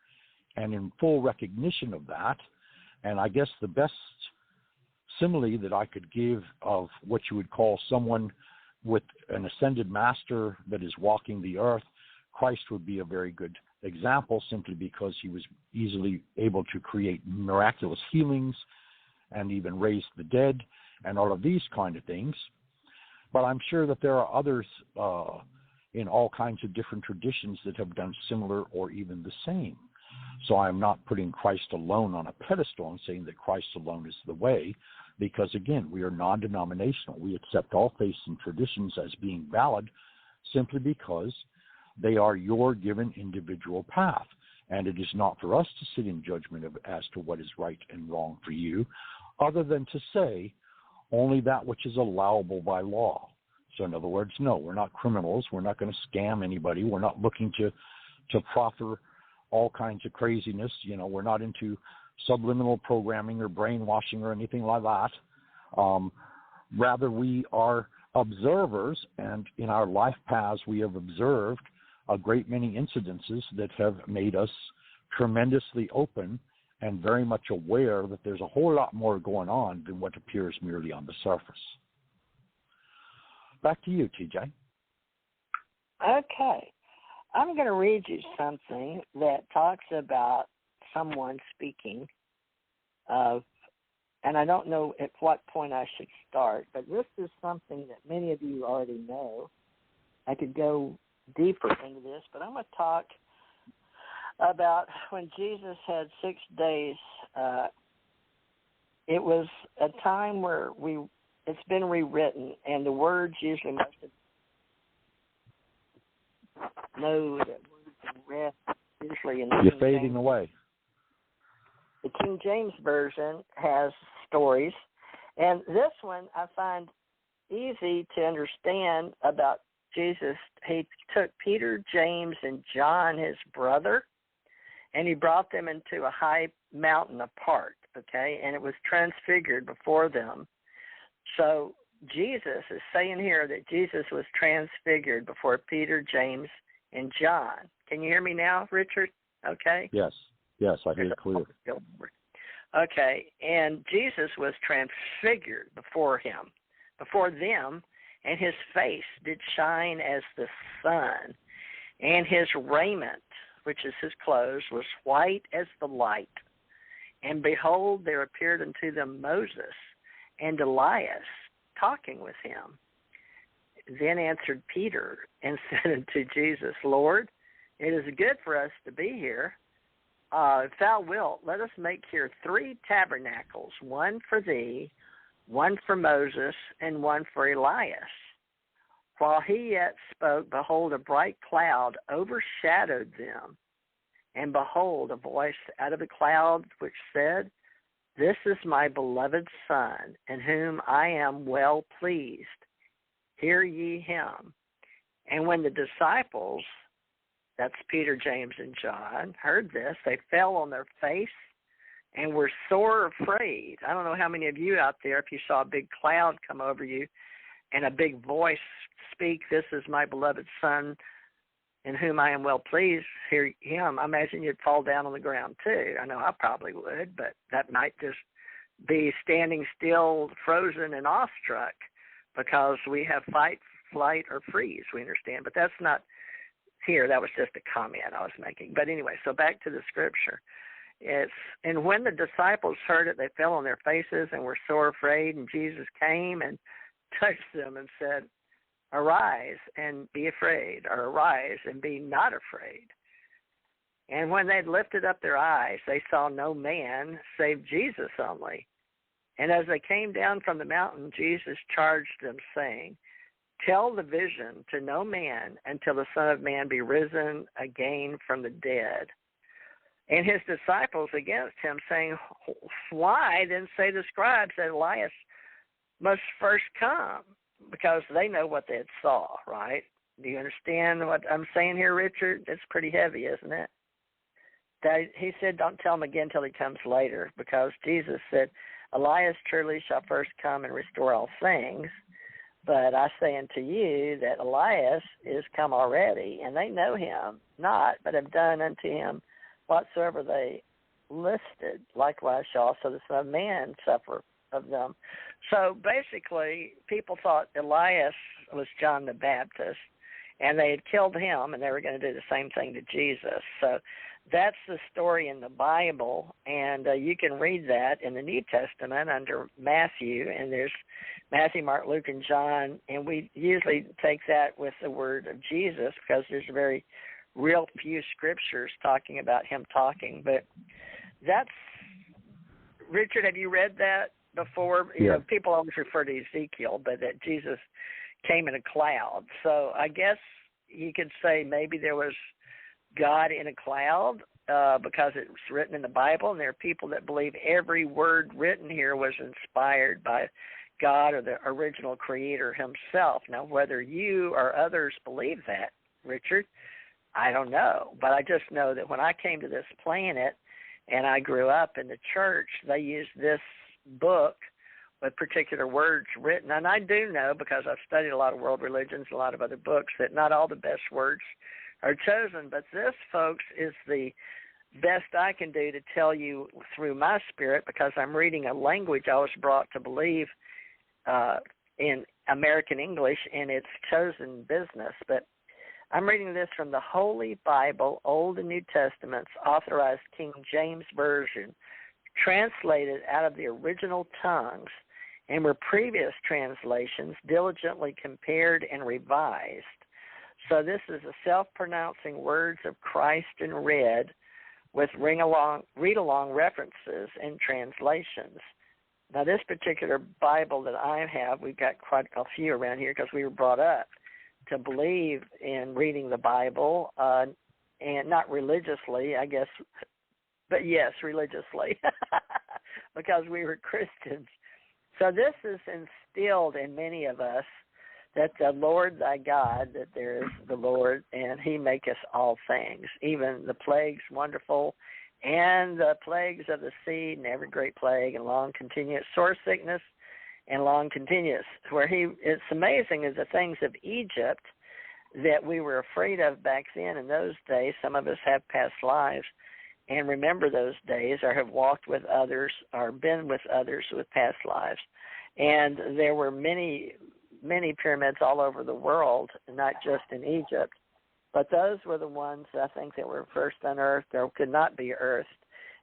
and in full recognition of that. And I guess the best simile that I could give of what you would call someone with an ascended master that is walking the earth, Christ would be a very good example, simply because he was easily able to create miraculous healings and even raise the dead and all of these kind of things. But I'm sure that there are others in all kinds of different traditions that have done similar or even the same. So I'm not putting Christ alone on a pedestal and saying that Christ alone is the way, because, again, we are non-denominational. We accept all faiths and traditions as being valid simply because they are your given individual path. And it is not for us to sit in judgment as to what is right and wrong for you, other than to say only that which is allowable by law. So in other words, no, we're not criminals. We're not going to scam anybody. We're not looking to proffer all kinds of craziness. We're not into subliminal programming or brainwashing or anything like that. Rather, we are observers, and in our life paths we have observed a great many incidences that have made us tremendously open and very much aware that there's a whole lot more going on than what appears merely on the surface. Back to you, TJ. Okay. I'm going to read you something that talks about someone speaking of, and I don't know at what point I should start, but this is something that many of you already know. I could go deeper into this, but I'm going to talk about when Jesus had 6 days. It was a time where it's been rewritten, and the words usually must have know that words are read usually in the You're fading away. The King James Version has stories, and this one I find easy to understand about Jesus. He took Peter, James, and John, his brother, and he brought them into a high mountain apart, okay, and it was transfigured before them. So Jesus is saying here that Jesus was transfigured before Peter, James, and John. Can you hear me now, Richard? Okay? Yes, I hear it clear. Okay, and Jesus was transfigured before them, and his face did shine as the sun, and his raiment, which is his clothes, was white as the light. And behold, there appeared unto them Moses and Elias, talking with him. Then answered Peter and said unto Jesus, Lord, it is good for us to be here. If thou wilt, let us make here 3 tabernacles, one for thee, one for Moses, and one for Elias. While he yet spoke, behold, a bright cloud overshadowed them. And behold, a voice out of the cloud which said, This is my beloved Son, in whom I am well pleased. hear ye him. And when the disciples, that's Peter, James, and John, heard this, they fell on their face and were sore afraid. I don't know how many of you out there, if you saw a big cloud come over you and a big voice speak, this is my beloved Son, in whom I am well pleased, hear him. I imagine you'd fall down on the ground too. I know I probably would, but that might just be standing still, frozen, and awestruck, because we have fight, flight, or freeze, we understand. But that's not here. That was just a comment I was making. But anyway, so back to the scripture. And when the disciples heard it, they fell on their faces and were sore afraid, and Jesus came and touched them and said, arise and be afraid, or arise and be not afraid. And when they'd lifted up their eyes, they saw no man save Jesus only. And as they came down from the mountain, Jesus charged them, saying, tell the vision to no man until the Son of Man be risen again from the dead. And his disciples against him, saying, why then say the scribes that Elias must first come? Because they know what they had saw, right? Do you understand what I'm saying here, Richard? It's pretty heavy, isn't it? He said, don't tell him again till he comes later, because Jesus said, Elias truly shall first come and restore all things. But I say unto you that Elias is come already, and they know him not, but have done unto him whatsoever they listed. Likewise shall also the Son of Man suffer of them. So basically, people thought Elias was John the Baptist, and they had killed him, and they were going to do the same thing to Jesus. So that's the story in the Bible, and you can read that in the New Testament under Matthew, and there's Matthew, Mark, Luke, and John, and we usually take that with the word of Jesus because there's very real few scriptures talking about him talking. But that's, Richard, have you read that before? Yeah. You know, people always refer to Ezekiel, but that Jesus came in a cloud. So I guess you could say maybe there was God in a cloud because it's written in the Bible, and there are people that believe every word written here was inspired by God or the original creator himself. Now, whether you or others believe that, Richard, I don't know. But I just know that when I came to this planet and I grew up in the church, they used this book with particular words written. And I do know, because I've studied a lot of world religions, a lot of other books, that not all the best words are chosen. But this, folks, is the best I can do to tell you through my spirit, because I'm reading a language I was brought to believe in American English, and it's chosen business. But I'm reading this from the Holy Bible, Old and New Testaments, authorized King James Version, translated out of the original tongues, and where previous translations diligently compared and revised. So this is the self-pronouncing words of Christ in red with read-along references and translations. Now, this particular Bible that I have, we've got quite a few around here because we were brought up to believe in reading the Bible, and not religiously, I guess, but yes, religiously, because we were Christians. So this is instilled in many of us, that the Lord thy God, that there is the Lord, and he maketh all things, even the plagues wonderful, and the plagues of the sea, and every great plague, and long continuous sore sickness, and long continuous, where it's amazing is the things of Egypt that we were afraid of back then. In those days, some of us have past lives and remember those days, or have walked with others, or been with others with past lives. And there were many pyramids all over the world, not just in Egypt. But those were the ones, I think, that were first unearthed or could not be earthed,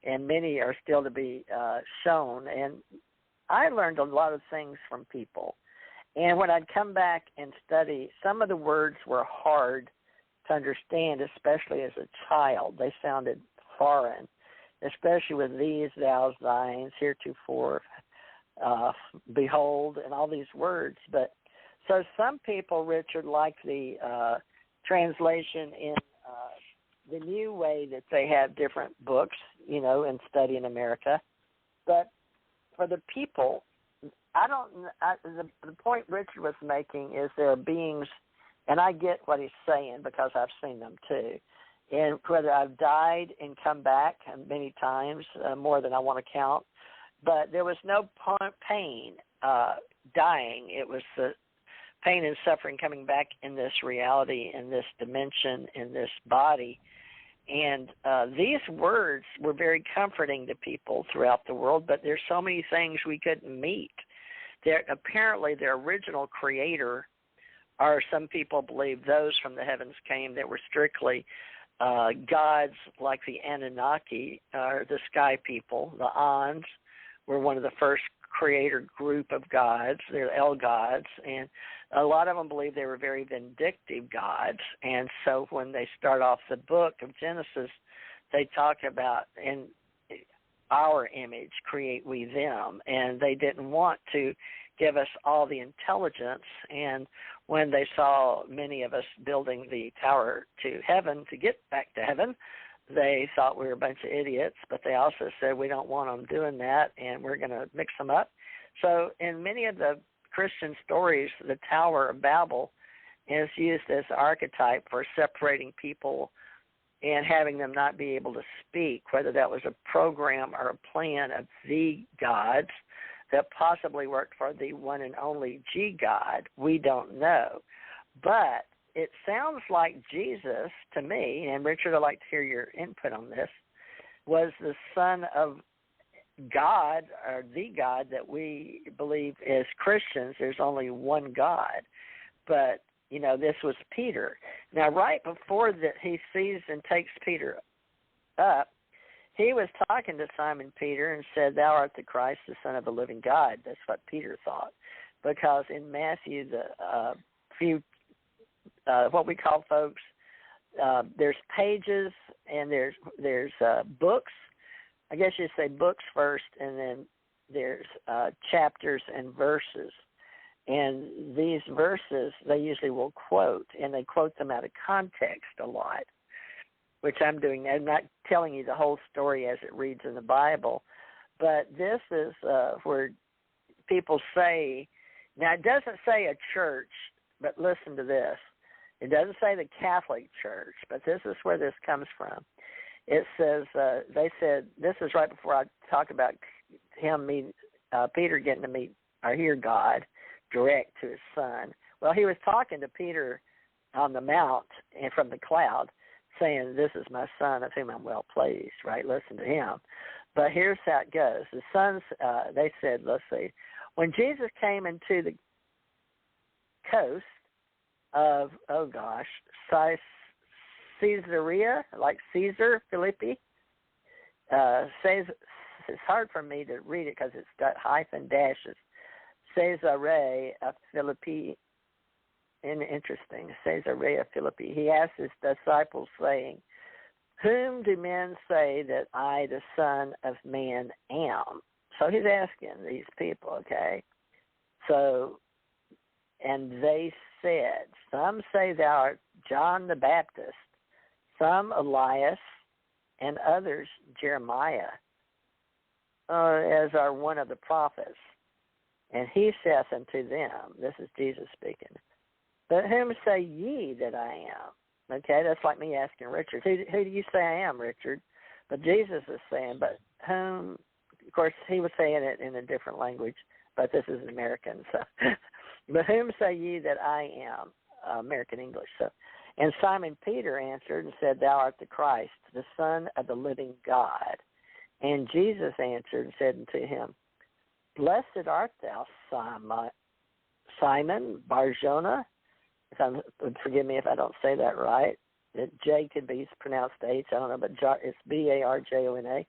and many are still to be shown. And I learned a lot of things from people. And when I'd come back and study, some of the words were hard to understand, especially as a child. They sounded foreign, especially with these, thous, thines, heretofore, behold, and all these words. But so some people, Richard, like the translation in the new way that they have different books, and study in America. But for the people the point Richard was making is there are beings, and I get what he's saying because I've seen them too. And whether I've died and come back many times, more than I want to count, but there was no pain dying. It was the pain and suffering coming back in this reality, in this dimension, in this body. And these words were very comforting to people throughout the world, but there's so many things we couldn't meet. Apparently, their original creator, or some people believe those from the heavens came that were strictly gods like the Anunnaki, or the sky people. The Ans were one of the first creator group of gods. They're El gods, and a lot of them believe they were very vindictive gods. And so when they start off the book of Genesis, they talk about, in our image create we them, and they didn't want to give us all the intelligence. And when they saw many of us building the tower to heaven to get back to heaven, they thought we were a bunch of idiots, but they also said we don't want them doing that, and we're going to mix them up. So in many of the Christian stories, the Tower of Babel is used as archetype for separating people and having them not be able to speak, whether that was a program or a plan of the gods that possibly worked for the one and only G God. We don't know. But it sounds like Jesus, to me, and Richard, I'd like to hear your input on this, was the Son of God, or the God that we believe as Christians. There's only one God. But, you know, this was Peter. Now, right before that he sees and takes Peter up, he was talking to Simon Peter and said, "Thou art the Christ, the Son of the living God." That's what Peter thought. Because in Matthew, the what we call folks, there's pages and there's books. I guess you'd say books first, and then there's chapters and verses. And these verses, they usually will quote, and they quote them out of context a lot, which I'm doing. I'm not telling you the whole story as it reads in the Bible, but this is where people say, now it doesn't say a church, but listen to this. It doesn't say the Catholic Church, but this is where this comes from. It says, they said, this is right before I talk about him meeting, Peter getting to meet or hear God direct to his son. Well, he was talking to Peter on the mount and from the cloud, saying, "This is my son of whom I'm well pleased," right? Listen to him. But here's how it goes. The sons, they said, let's see, when Jesus came into the coast of, Caesarea, like Caesar, Philippi, says, it's hard for me to read it because it's got hyphen dashes. Caesarea Philippi, interesting, Caesarea Philippi. He asked his disciples, saying, "Whom do men say that I, the Son of Man, am?" So he's asking these people, okay? So, and they said, "Some say thou art John the Baptist, some Elias, and others Jeremiah, as are one of the prophets." And he saith unto them, this is Jesus speaking, "But whom say ye that I am?" Okay, that's like me asking Richard, who do you say I am, Richard? But Jesus is saying, but whom, of course, he was saying it in a different language, but this is American, so. "But whom say ye that I am?" American English. So, and Simon Peter answered and said, "Thou art the Christ, the Son of the living God." And Jesus answered and said unto him, "Blessed art thou, Simon Bar-Jonah." Forgive me if I don't say that right. J could be pronounced H, I don't know, but it's Barjona.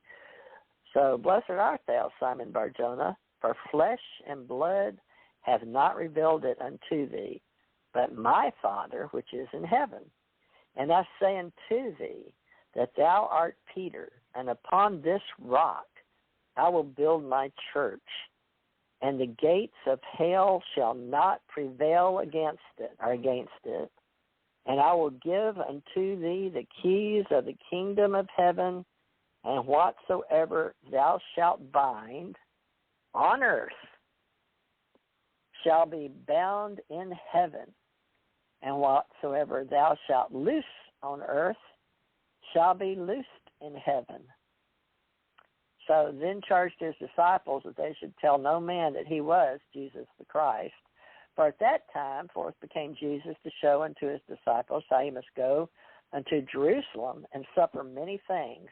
So, "Blessed art thou, Simon Bar-Jonah, for flesh and blood have not revealed it unto thee, but my Father which is in heaven. And I say unto thee that thou art Peter, and upon this rock I will build my church, and the gates of hell shall not prevail against it. And I will give unto thee the keys of the kingdom of heaven, and whatsoever thou shalt bind on earth shall be bound in heaven, and whatsoever thou shalt loose on earth shall be loosed in heaven. So then charged his disciples that they should tell no man that he was Jesus the Christ. For at that time forth became Jesus to show unto his disciples how he must go unto Jerusalem and suffer many things,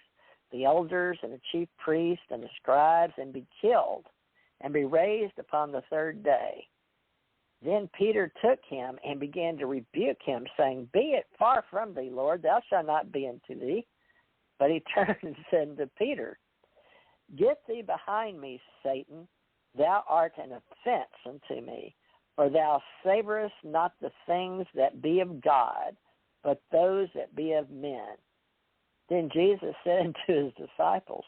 the elders and the chief priests and the scribes, and be killed, and be raised upon the third day. Then Peter took him and began to rebuke him, saying, Be it far from thee, Lord, thou shalt not be unto thee. But he turned and said to Peter, Get thee behind me, Satan, thou art an offense unto me, for thou savorest not the things that be of God, but those that be of men. Then Jesus said unto his disciples,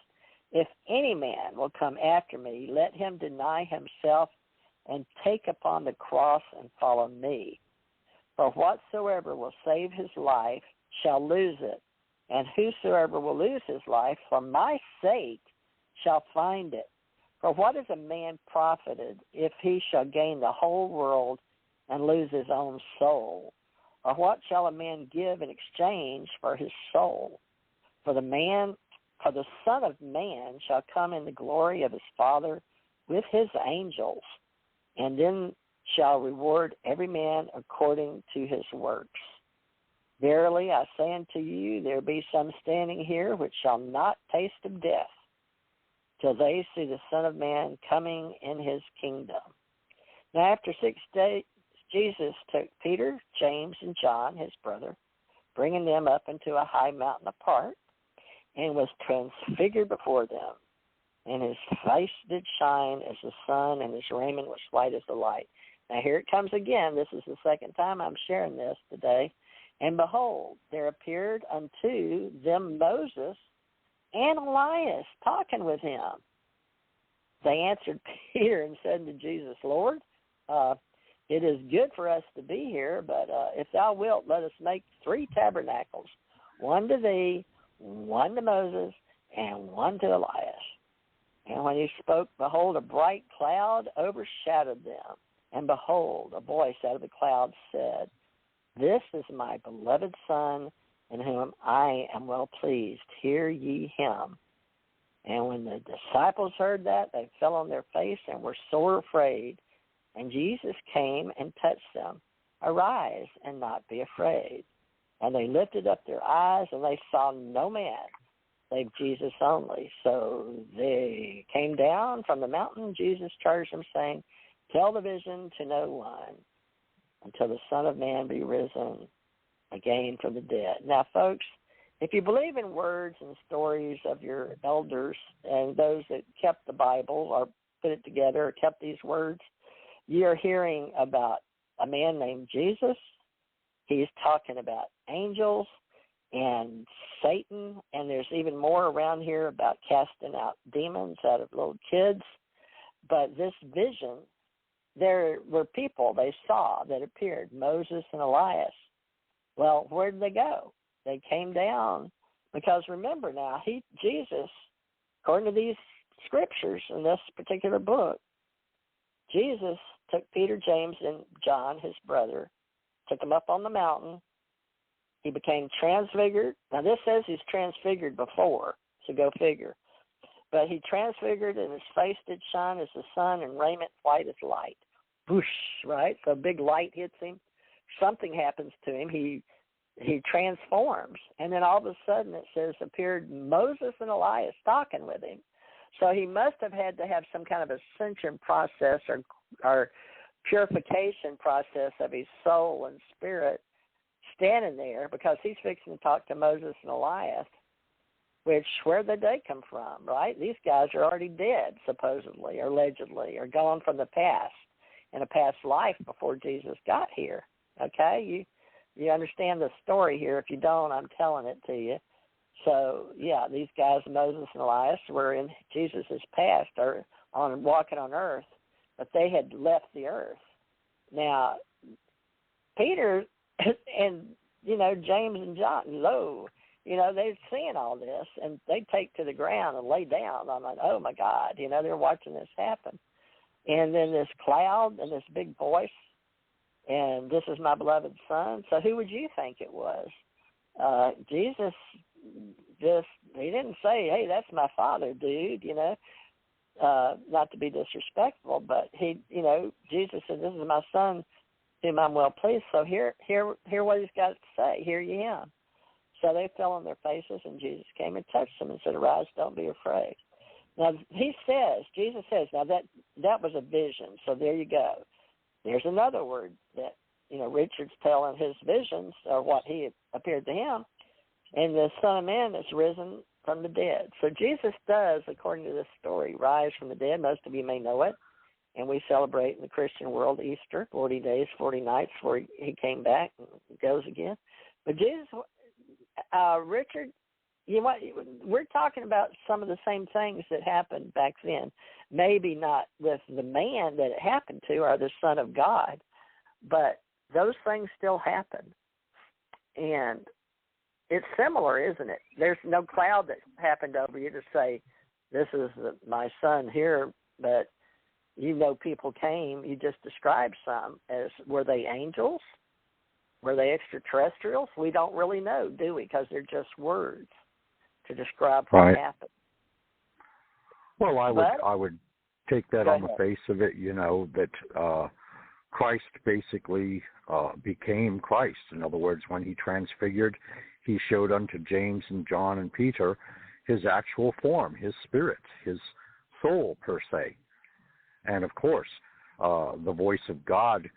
If any man will come after me, let him deny himself and take upon the cross and follow me. For whatsoever will save his life shall lose it, and whosoever will lose his life for my sake shall find it. For what is a man profited if he shall gain the whole world and lose his own soul? Or what shall a man give in exchange for his soul? For the Son of Man shall come in the glory of his Father with his angels, and then shall reward every man according to his works. Verily I say unto you, there be some standing here which shall not taste of death, till they see the Son of Man coming in his kingdom. Now after 6 days, Jesus took Peter, James, and John, his brother, bringing them up into a high mountain apart, and was transfigured before them. And his face did shine as the sun, and his raiment was white as the light. Now here it comes again. This is the second time I'm sharing this today. And behold, there appeared unto them Moses and Elias talking with him. They answered Peter and said to Jesus, Lord, it is good for us to be here, but if thou wilt, let us make 3 tabernacles, one to thee, one to Moses, and one to Elias. And when he spoke, behold, a bright cloud overshadowed them. And behold, a voice out of the cloud said, This is my beloved Son, in whom I am well pleased. Hear ye him. And when the disciples heard that, they fell on their face and were sore afraid. And Jesus came and touched them. Arise and not be afraid. And they lifted up their eyes, and they saw no man save Jesus only. So they came down from the mountain. Jesus charged them, saying, Tell the vision to no one until the Son of Man be risen again from the dead. Now, folks, if you believe in words and stories of your elders and those that kept the Bible or put it together or kept these words, you're hearing about a man named Jesus. He's talking about angels and Satan, and there's even more around here about casting out demons out of little kids. But this vision, there were people they saw that appeared, Moses and Elias. Well, where did they go? They came down because remember now, Jesus, according to these scriptures in this particular book, Jesus took Peter, James, and John, his brother, took them up on the mountain. He became transfigured. Now, this says he's transfigured before, so go figure. But he transfigured, and his face did shine as the sun, and raiment white as light. Whoosh, right? So a big light hits him. Something happens to him. He transforms. And then all of a sudden, it says, appeared Moses and Elias talking with him. So he must have had to have some kind of ascension process or purification process of his soul and spirit standing there, because he's fixing to talk to Moses and Elias, which, where did they come from, right? These guys are already dead, supposedly, or allegedly, or gone from the past, in a past life before Jesus got here, okay? You understand the story here. If you don't, I'm telling it to you. So, yeah, these guys, Moses and Elias, were in Jesus' past, or walking on earth, but they had left the earth. Now, Peter and, James and John, they're seeing all this, and they take to the ground and lay down. I'm like, oh, my God, they're watching this happen. and then this cloud and this big voice, and this is my beloved son. So who would you think it was? Jesus he didn't say, hey, that's my father, dude, not to be disrespectful, but Jesus said, this is my son whom I'm well pleased. So hear what he's got to say. Hear ye him. So they fell on their faces, and Jesus came and touched them and said, arise, don't be afraid. Now, Jesus says, now that was a vision, so there you go. There's another word that, Richard's telling his visions, or what he appeared to him, and the Son of Man is risen from the dead. So Jesus does, according to this story, rise from the dead. Most of you may know it, and we celebrate in the Christian world Easter, 40 days, 40 nights, where he came back and goes again. But Jesus, Richard, we're talking about some of the same things that happened back then. Maybe not with the man that it happened to, or the Son of God, but those things still happen. And it's similar, isn't it? There's no cloud that happened over you to say, this is my son here, but people came. You just described some as, were they angels? Were they extraterrestrials? We don't really know, do we? Because they're just words to describe what happened. Well, I would take that on the face of it, that Christ basically became Christ. In other words, when he transfigured, he showed unto James and John and Peter his actual form, his spirit, his soul, per se. And, of course, the voice of God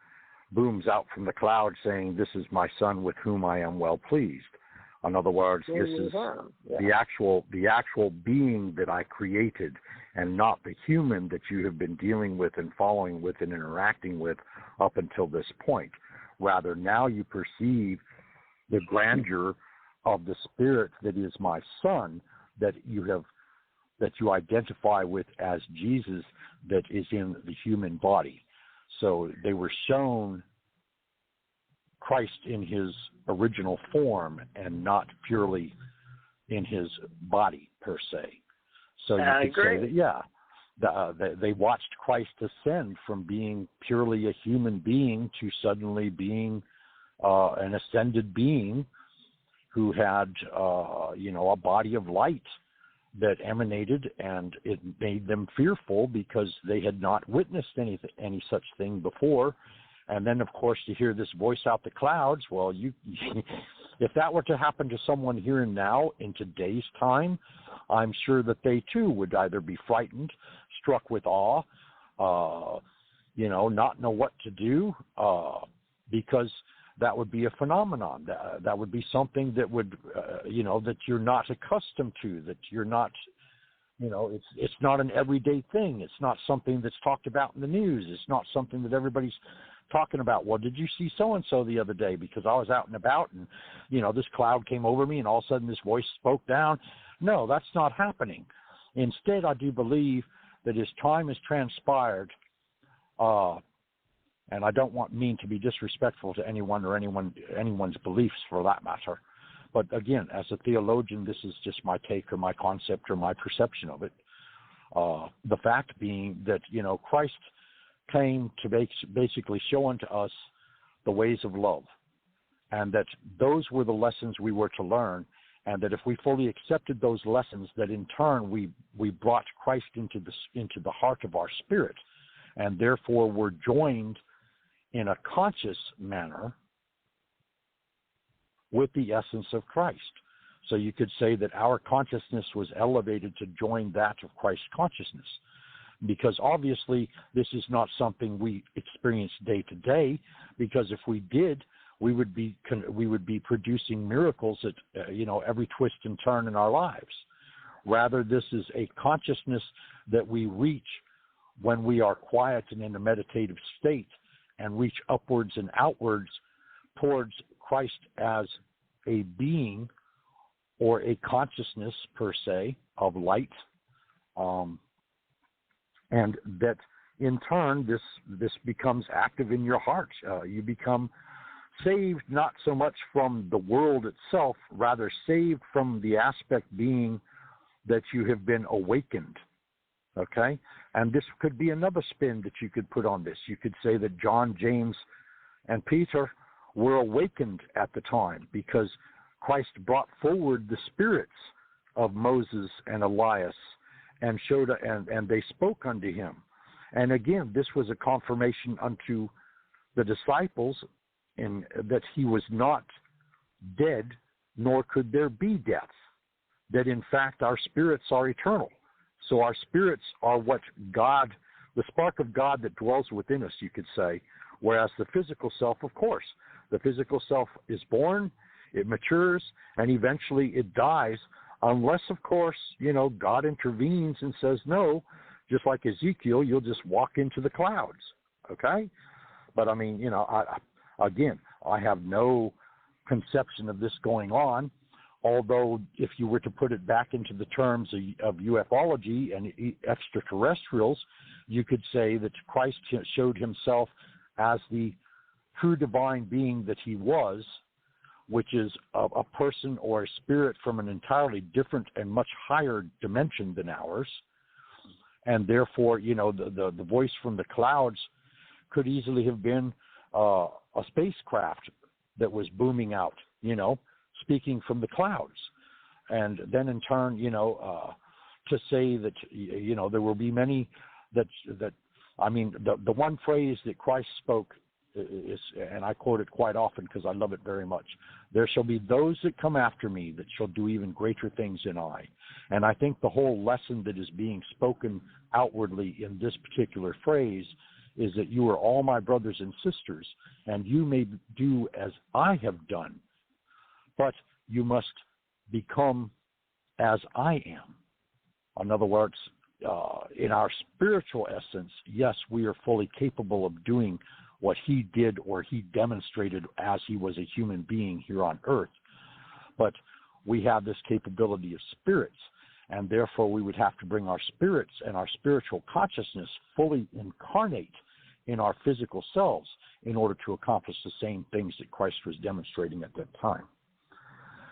booms out from the cloud saying, this is my son with whom I am well pleased. In other words, this is the actual being that I created, and not the human that you have been dealing with and following with and interacting with up until this point. Rather, now you perceive the grandeur of the spirit that is my son, that you identify with as Jesus, that is in the human body. So they were shown Christ in his original form and not purely in his body, per se. So you could say that, they watched Christ ascend from being purely a human being to suddenly being an ascended being who had, a body of light that emanated, and it made them fearful because they had not witnessed any such thing before. And then, of course, to hear this voice out the clouds, well, if that were to happen to someone here and now in today's time, I'm sure that they too would either be frightened, struck with awe, not know what to do, because that would be a phenomenon. That would be something that would, that you're not accustomed to, that you're not, it's not an everyday thing. It's not something that's talked about in the news. It's not something that everybody's talking about. Well, did you see so-and-so the other day? Because I was out and about and, this cloud came over me and all of a sudden this voice spoke down. No, that's not happening. Instead, I do believe that as time has transpired, and I don't mean to be disrespectful to anyone or anyone's beliefs for that matter. But again, as a theologian, this is just my take or my concept or my perception of it. The fact being that, Christ came to basically show unto us the ways of love, and that those were the lessons we were to learn, and that if we fully accepted those lessons, that in turn we brought Christ into the heart of our spirit, and therefore were joined in a conscious manner with the essence of Christ. So you could say that our consciousness was elevated to join that of Christ's consciousness, because obviously this is not something we experience day to day, because if we did, we would be producing miracles at every twist and turn in our lives. Rather, this is a consciousness that we reach when we are quiet and in a meditative state, and reach upwards and outwards towards Christ as a being or a consciousness, per se, of light, and that in turn this becomes active in your heart. You become saved not so much from the world itself, rather saved from the aspect being that you have been awakened Okay? And this could be another spin that you could put on this. You could say that John, James, and Peter were awakened at the time because Christ brought forward the spirits of Moses and Elias and showed, and they spoke unto him. And again, this was a confirmation unto the disciples in that he was not dead, nor could there be death. That in fact our spirits are eternal. So our spirits are what God, the spark of God that dwells within us, you could say, whereas the physical self, of course, the physical self is born, it matures, and eventually it dies, unless, of course, God intervenes and says, no, just like Ezekiel, you'll just walk into the clouds, okay? But, I mean, I have no conception of this going on, although if you were to put it back into the terms of ufology and extraterrestrials, you could say that Christ showed himself as the true divine being that he was, which is a person or a spirit from an entirely different and much higher dimension than ours. And therefore, the voice from the clouds could easily have been a spacecraft that was booming out, speaking from the clouds. And then in turn, to say that, there will be many the one phrase that Christ spoke is, and I quote it quite often because I love it very much, there shall be those that come after me that shall do even greater things than I. And I think the whole lesson that is being spoken outwardly in this particular phrase is that you are all my brothers and sisters, and you may do as I have done, but you must become as I am. In other words, in our spiritual essence, yes, we are fully capable of doing what he did or he demonstrated as he was a human being here on earth. But we have this capability of spirits, and therefore we would have to bring our spirits and our spiritual consciousness fully incarnate in our physical selves in order to accomplish the same things that Christ was demonstrating at that time.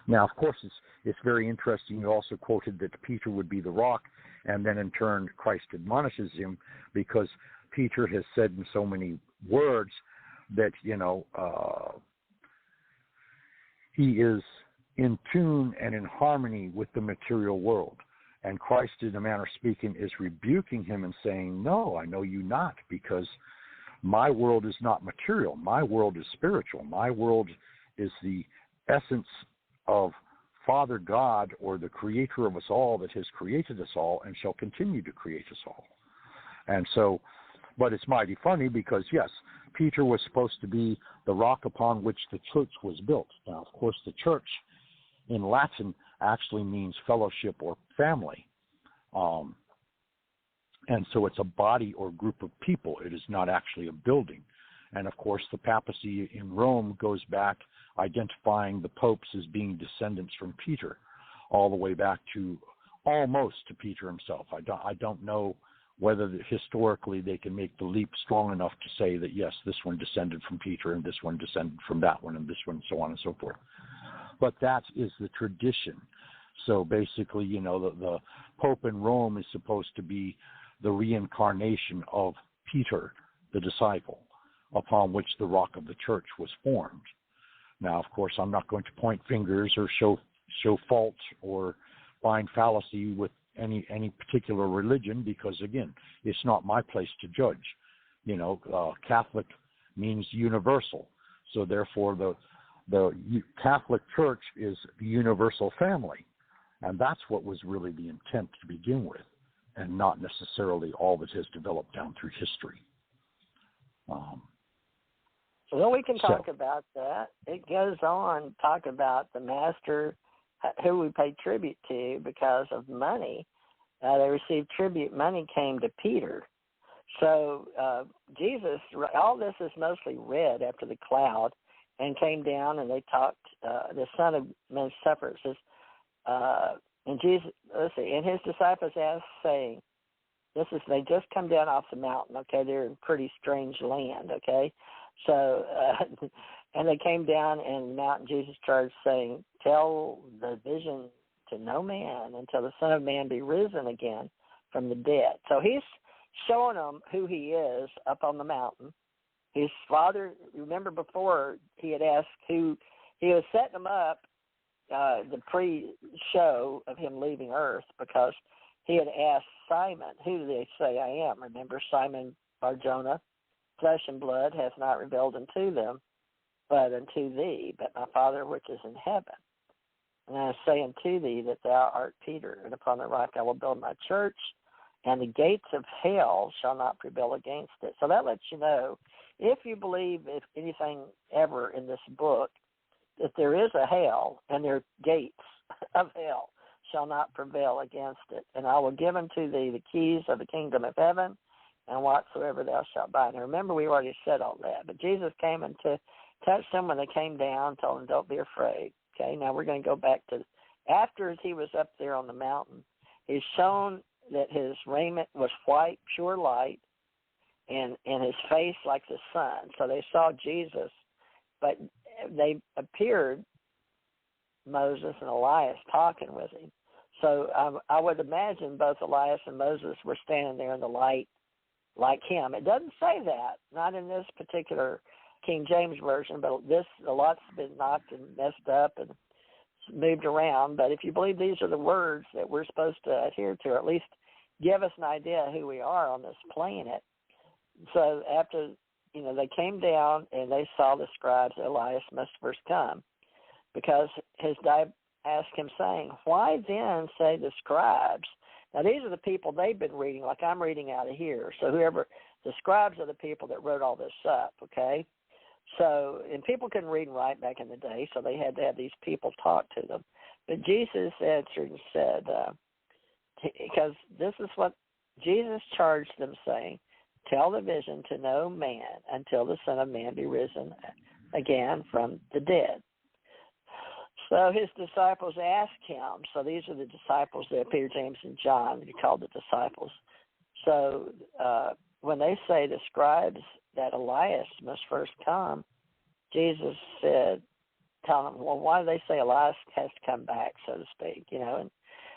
Now, of course, it's very interesting. You also quoted that Peter would be the rock, and then in turn Christ admonishes him because Peter has said in so many words that, he is in tune and in harmony with the material world. And Christ, in a manner of speaking, is rebuking him and saying, no, I know you not, because my world is not material. My world is spiritual. My world is the essence of Father God, or the creator of us all, that has created us all and shall continue to create us all. And so, but it's mighty funny because, yes, Peter was supposed to be the rock upon which the church was built. Now, of course, the church in Latin actually means fellowship or family. And so it's a body or group of people. It is not actually a building. And, of course, the papacy in Rome goes back identifying the popes as being descendants from Peter, all the way back to almost to Peter himself. I don't know whether historically they can make the leap strong enough to say that, yes, this one descended from Peter and this one descended from that one and this one, so on and so forth. But that is the tradition. So basically, the Pope in Rome is supposed to be the reincarnation of Peter, the disciple, upon which the rock of the church was formed. Now, of course, I'm not going to point fingers or show fault or find fallacy with any particular religion because, again, it's not my place to judge. Catholic means universal. So therefore, the Catholic Church is the universal family. And that's what was really the intent to begin with, and not necessarily all that has developed down through history. Well, we can talk about that. It goes on, talk about the master who we pay tribute to because of money. They received tribute. Money came to Peter. So Jesus, all this is mostly read after the cloud and came down and they talked, the Son of Man suffered. It says, and Jesus, let's see, and his disciples asked, saying, they just come down off the mountain, okay? They're in pretty strange land, okay? So, and they came down and the mountain. Jesus started saying, tell the vision to no man until the Son of Man be risen again from the dead. So he's showing them who he is up on the mountain. His father, remember before he had asked who, he was setting them up, the pre-show of him leaving Earth, because he had asked Simon, who do they say I am? Remember, Simon Bar-Jonah, flesh and blood has not revealed unto them, but unto thee, but my Father which is in heaven. And I say unto thee that thou art Peter, and upon the rock I will build my church, and the gates of hell shall not prevail against it. So that lets you know, if you believe, if anything ever in this book, that there is a hell, and their gates of hell shall not prevail against it. And I will give unto thee the keys of the kingdom of heaven, and whatsoever thou shalt bind. Now remember, we already said all that, but Jesus came and to touch them when they came down, told them, don't be afraid. Okay, now we're going to go back to after he was up there on the mountain. He's shown that his raiment was white, pure light, and his face like the sun. So they saw Jesus, but they appeared, Moses and Elias, talking with him. So I would imagine both Elias and Moses were standing there in the light like him. It doesn't say that, not in this particular King James Version, but a lot's been knocked and messed up and moved around. But if you believe these are the words that we're supposed to adhere to, or at least give us an idea of who we are on this planet. So after, they came down and they saw the scribes, Elias must first come, because his dad asked him, saying, why then say the scribes? Now, these are the people they've been reading, like I'm reading out of here. So the scribes are the people that wrote all this up, okay? So, and people couldn't read and write back in the day, so they had to have these people talk to them. But Jesus answered and said, because this is what Jesus charged them, saying, tell the vision to no man until the Son of Man be risen again from the dead. So his disciples asked him, so these are the disciples that Peter, James, and John, he called the disciples. So when they say the scribes that Elias must first come, Jesus said, tell them, well, why do they say Elias has to come back, so to speak? And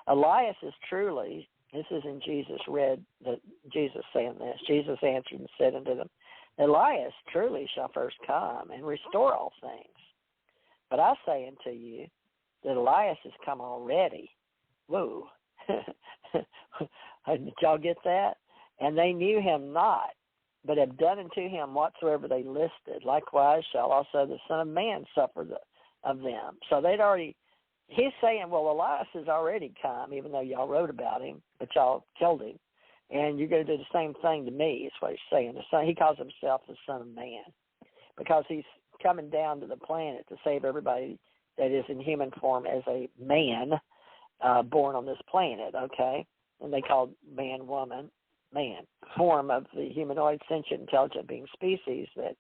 Elias is truly, this is in Jesus Jesus saying this. Jesus answered and said unto them, Elias truly shall first come and restore all things. But I say unto you that Elias has come already. Whoa. Did y'all get that? And they knew him not, but have done unto him whatsoever they listed. Likewise shall also the Son of Man suffer of them. So he's saying, well, Elias has already come, even though y'all wrote about him, but y'all killed him. And you're going to do the same thing to me, is what he's saying. He calls himself the Son of Man because he's coming down to the planet to save everybody that is in human form as a man born on this planet, okay? And they call man, woman, man, form of the humanoid, sentient, intelligent being species that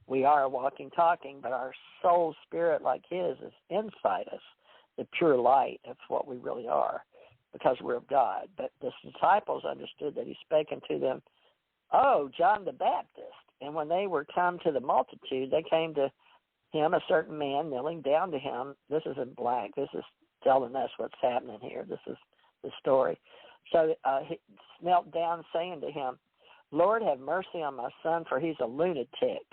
we are walking, talking, but our soul spirit like his is inside us, the pure light of what we really are because we're of God. But the disciples understood that he spake unto them, oh, John the Baptist. And when they were come to the multitude, they came to him, a certain man, kneeling down to him. This is in black. This is telling us what's happening here. This is the story. So he knelt down, saying to him, Lord, have mercy on my son, for he's a lunatic,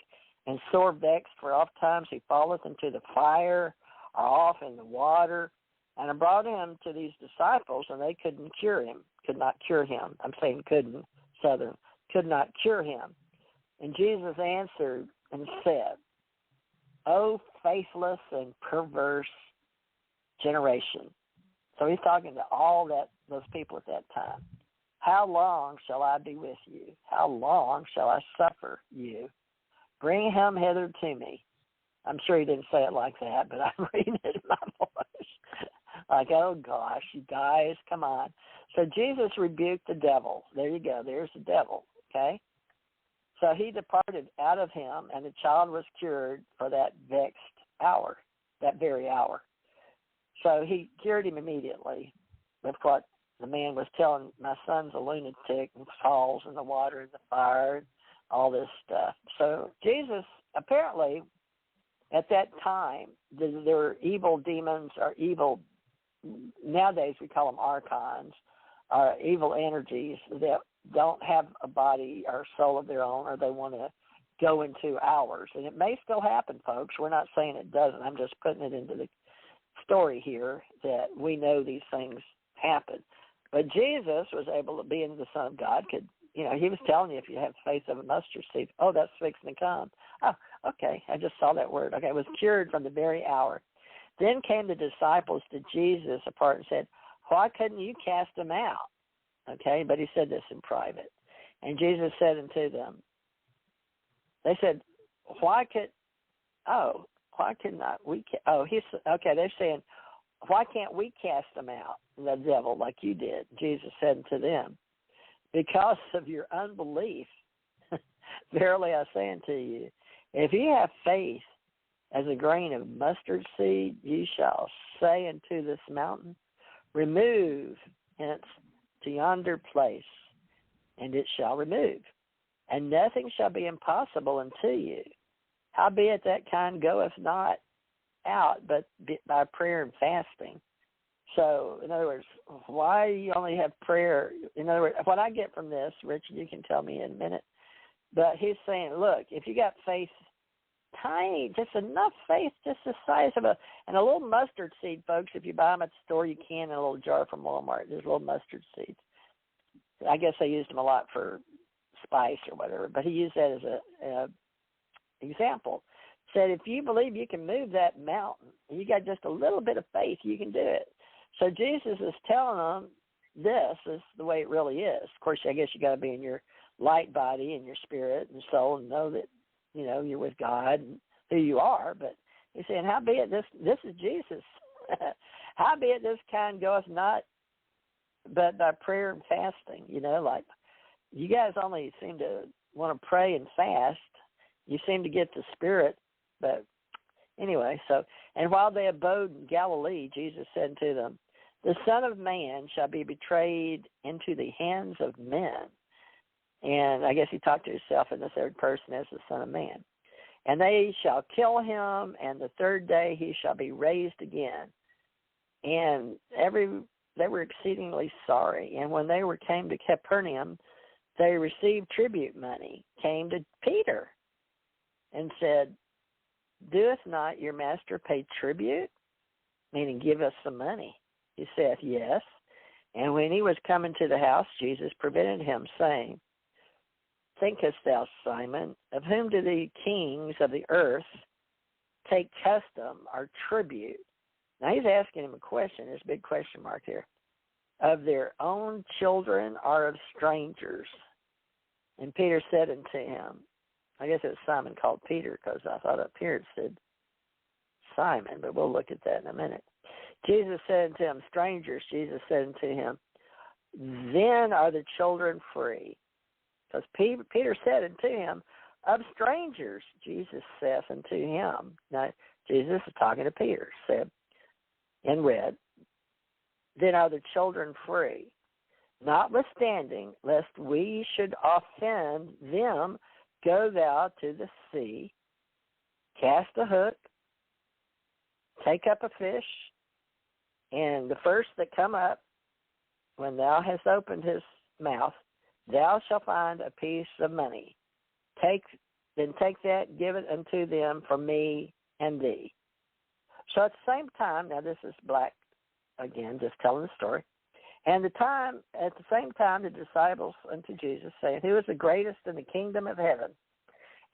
and sore vexed, for oft times he falleth into the fire or off in the water. And I brought him to these disciples, and they couldn't cure him, could not cure him. I'm saying couldn't, Southern, could not cure him. And Jesus answered and said, O faithless and perverse generation. So he's talking to all those people at that time. How long shall I be with you? How long shall I suffer you? Bring him hither to me. I'm sure he didn't say it like that, but I'm reading it in my voice. Like, oh gosh, you guys, come on. So Jesus rebuked the devil. There you go. There's the devil, okay? So he departed out of him, and the child was cured for that vexed hour, that very hour. So he cured him immediately with what the man was telling, my son's a lunatic and falls in the water and the fire and all this stuff. So Jesus, apparently, at that time, there were evil demons or evil, nowadays we call them archons, evil energies that don't have a body or soul of their own, or they want to go into ours. And it may still happen, folks. We're not saying it doesn't. I'm just putting it into the story here that we know these things happen. But Jesus was able to, being the Son of God, could, he was telling you if you have faith of a mustard seed, that's fixing to come. Oh, okay, I just saw that word. Okay, it was cured from the very hour. Then came the disciples to Jesus apart and said, why couldn't you cast them out? Okay, but he said this in private. And Jesus said unto them, they said, they're saying, why can't we cast them out, the devil, like you did? Jesus said unto them, because of your unbelief, verily I say unto you, if you have faith as a grain of mustard seed, you shall say unto this mountain, remove hence to yonder place, and it shall remove. And nothing shall be impossible unto you. Howbeit that kind goeth not out, but by prayer and fasting. So, in other words, why you only have prayer? In other words, what I get from this, Richard, you can tell me in a minute, but he's saying, look, if you got faith, tiny, just enough faith, just the size of a little mustard seed, folks, if you buy them at the store, you can in a little jar from Walmart. There's little mustard seeds. I guess they used them a lot for spice or whatever, but he used that as a example. Said, if you believe you can move that mountain, and you got just a little bit of faith, you can do it. So Jesus is telling them this is the way it really is. Of course, I guess you got to be in your light body and your spirit and soul and know that, you're with God and who you are. But he's saying, howbeit this is Jesus. Howbeit this kind goeth not but by prayer and fasting. Like you guys only seem to want to pray and fast. You seem to get the Spirit. But anyway, and while they abode in Galilee, Jesus said to them, the Son of Man shall be betrayed into the hands of men. And I guess he talked to himself in the third person as the Son of Man. And they shall kill him, and the third day he shall be raised again. And they were exceedingly sorry. And when they came to Capernaum, they received tribute money, came to Peter, and said, doeth not your master pay tribute? Meaning, give us some money. He saith, yes. And when he was coming to the house, Jesus prevented him, saying, thinkest thou, Simon, of whom do the kings of the earth take custom or tribute? Now he's asking him a question. There's a big question mark here. Of their own children or of strangers? And Peter said unto him, I guess it was Simon called Peter, because I thought up here it said Simon, but we'll look at that in a minute. Jesus said unto him, strangers. Jesus said unto him, then are the children free. Because Peter said unto him, of strangers. Jesus saith unto him. Now, Jesus is talking to Peter, said, in red, then are the children free. Notwithstanding, lest we should offend them, go thou to the sea, cast a hook, take up a fish, and the first that come up, when thou hast opened his mouth, thou shalt find a piece of money. Take that, give it unto them for me and thee. So at the same time, now this is Black again, just telling the story. And at the same time, the disciples unto Jesus, saying, who is the greatest in the kingdom of heaven?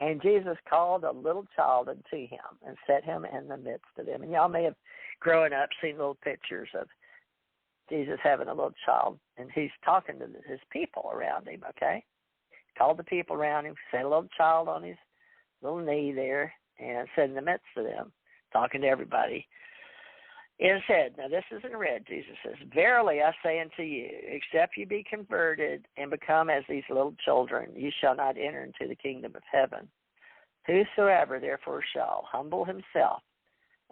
And Jesus called a little child unto him and set him in the midst of them. And y'all may have, growing up, seen little pictures of Jesus having a little child, and he's talking to his people around him, okay? Called the people around him, set a little child on his little knee there, and set in the midst of them, talking to everybody. It said, now this is in red, Jesus says, verily I say unto you, except you be converted and become as these little children, you shall not enter into the kingdom of heaven. Whosoever therefore shall humble himself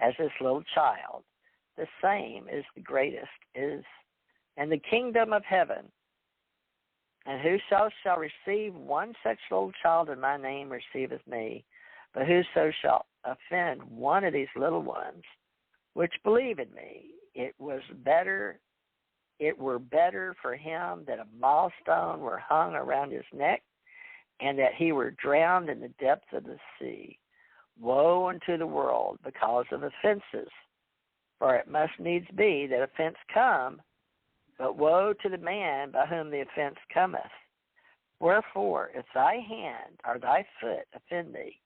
as this little child, the same is the greatest is in the kingdom of heaven. And whoso shall receive one such little child in my name receiveth me. But whoso shall offend one of these little ones, which believe in me, it were better it were better for him that a milestone were hung around his neck, and that he were drowned in the depths of the sea. Woe unto the world because of offenses, for it must needs be that offense come, but woe to the man by whom the offense cometh. Wherefore, if thy hand or thy foot offend thee,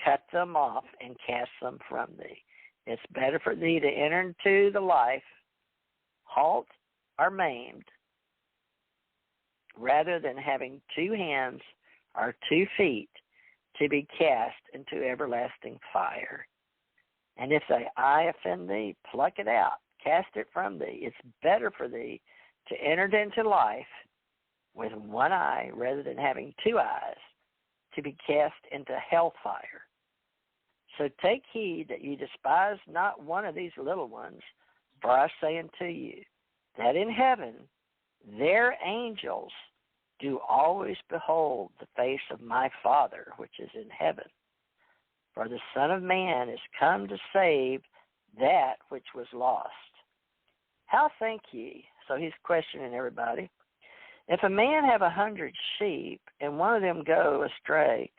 cut them off and cast them from thee. It's better for thee to enter into the life, halt or maimed, rather than having 2 hands or 2 feet to be cast into everlasting fire. And if thy eye offend thee, pluck it out, cast it from thee. It's better for thee to enter into life with 1 eye rather than having 2 eyes to be cast into hellfire. So take heed that ye despise not one of these little ones, for I say unto you, that in heaven their angels do always behold the face of my Father which is in heaven. For the Son of Man is come to save that which was lost. How think ye? So he's questioning everybody. If a man have 100 sheep, and one of them go astray,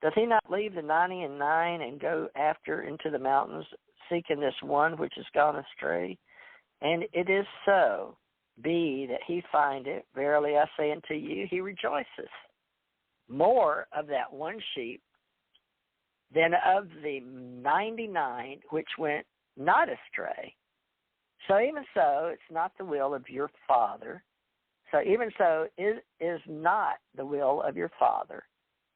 doth he not leave the 99 and go after into the mountains, seeking this one which is gone astray? And it is so, be that he find it. Verily I say unto you, he rejoiceth more of that one sheep than of the 99 which went not astray. So even so, it's not the will of your Father. So even so, it is not the will of your Father,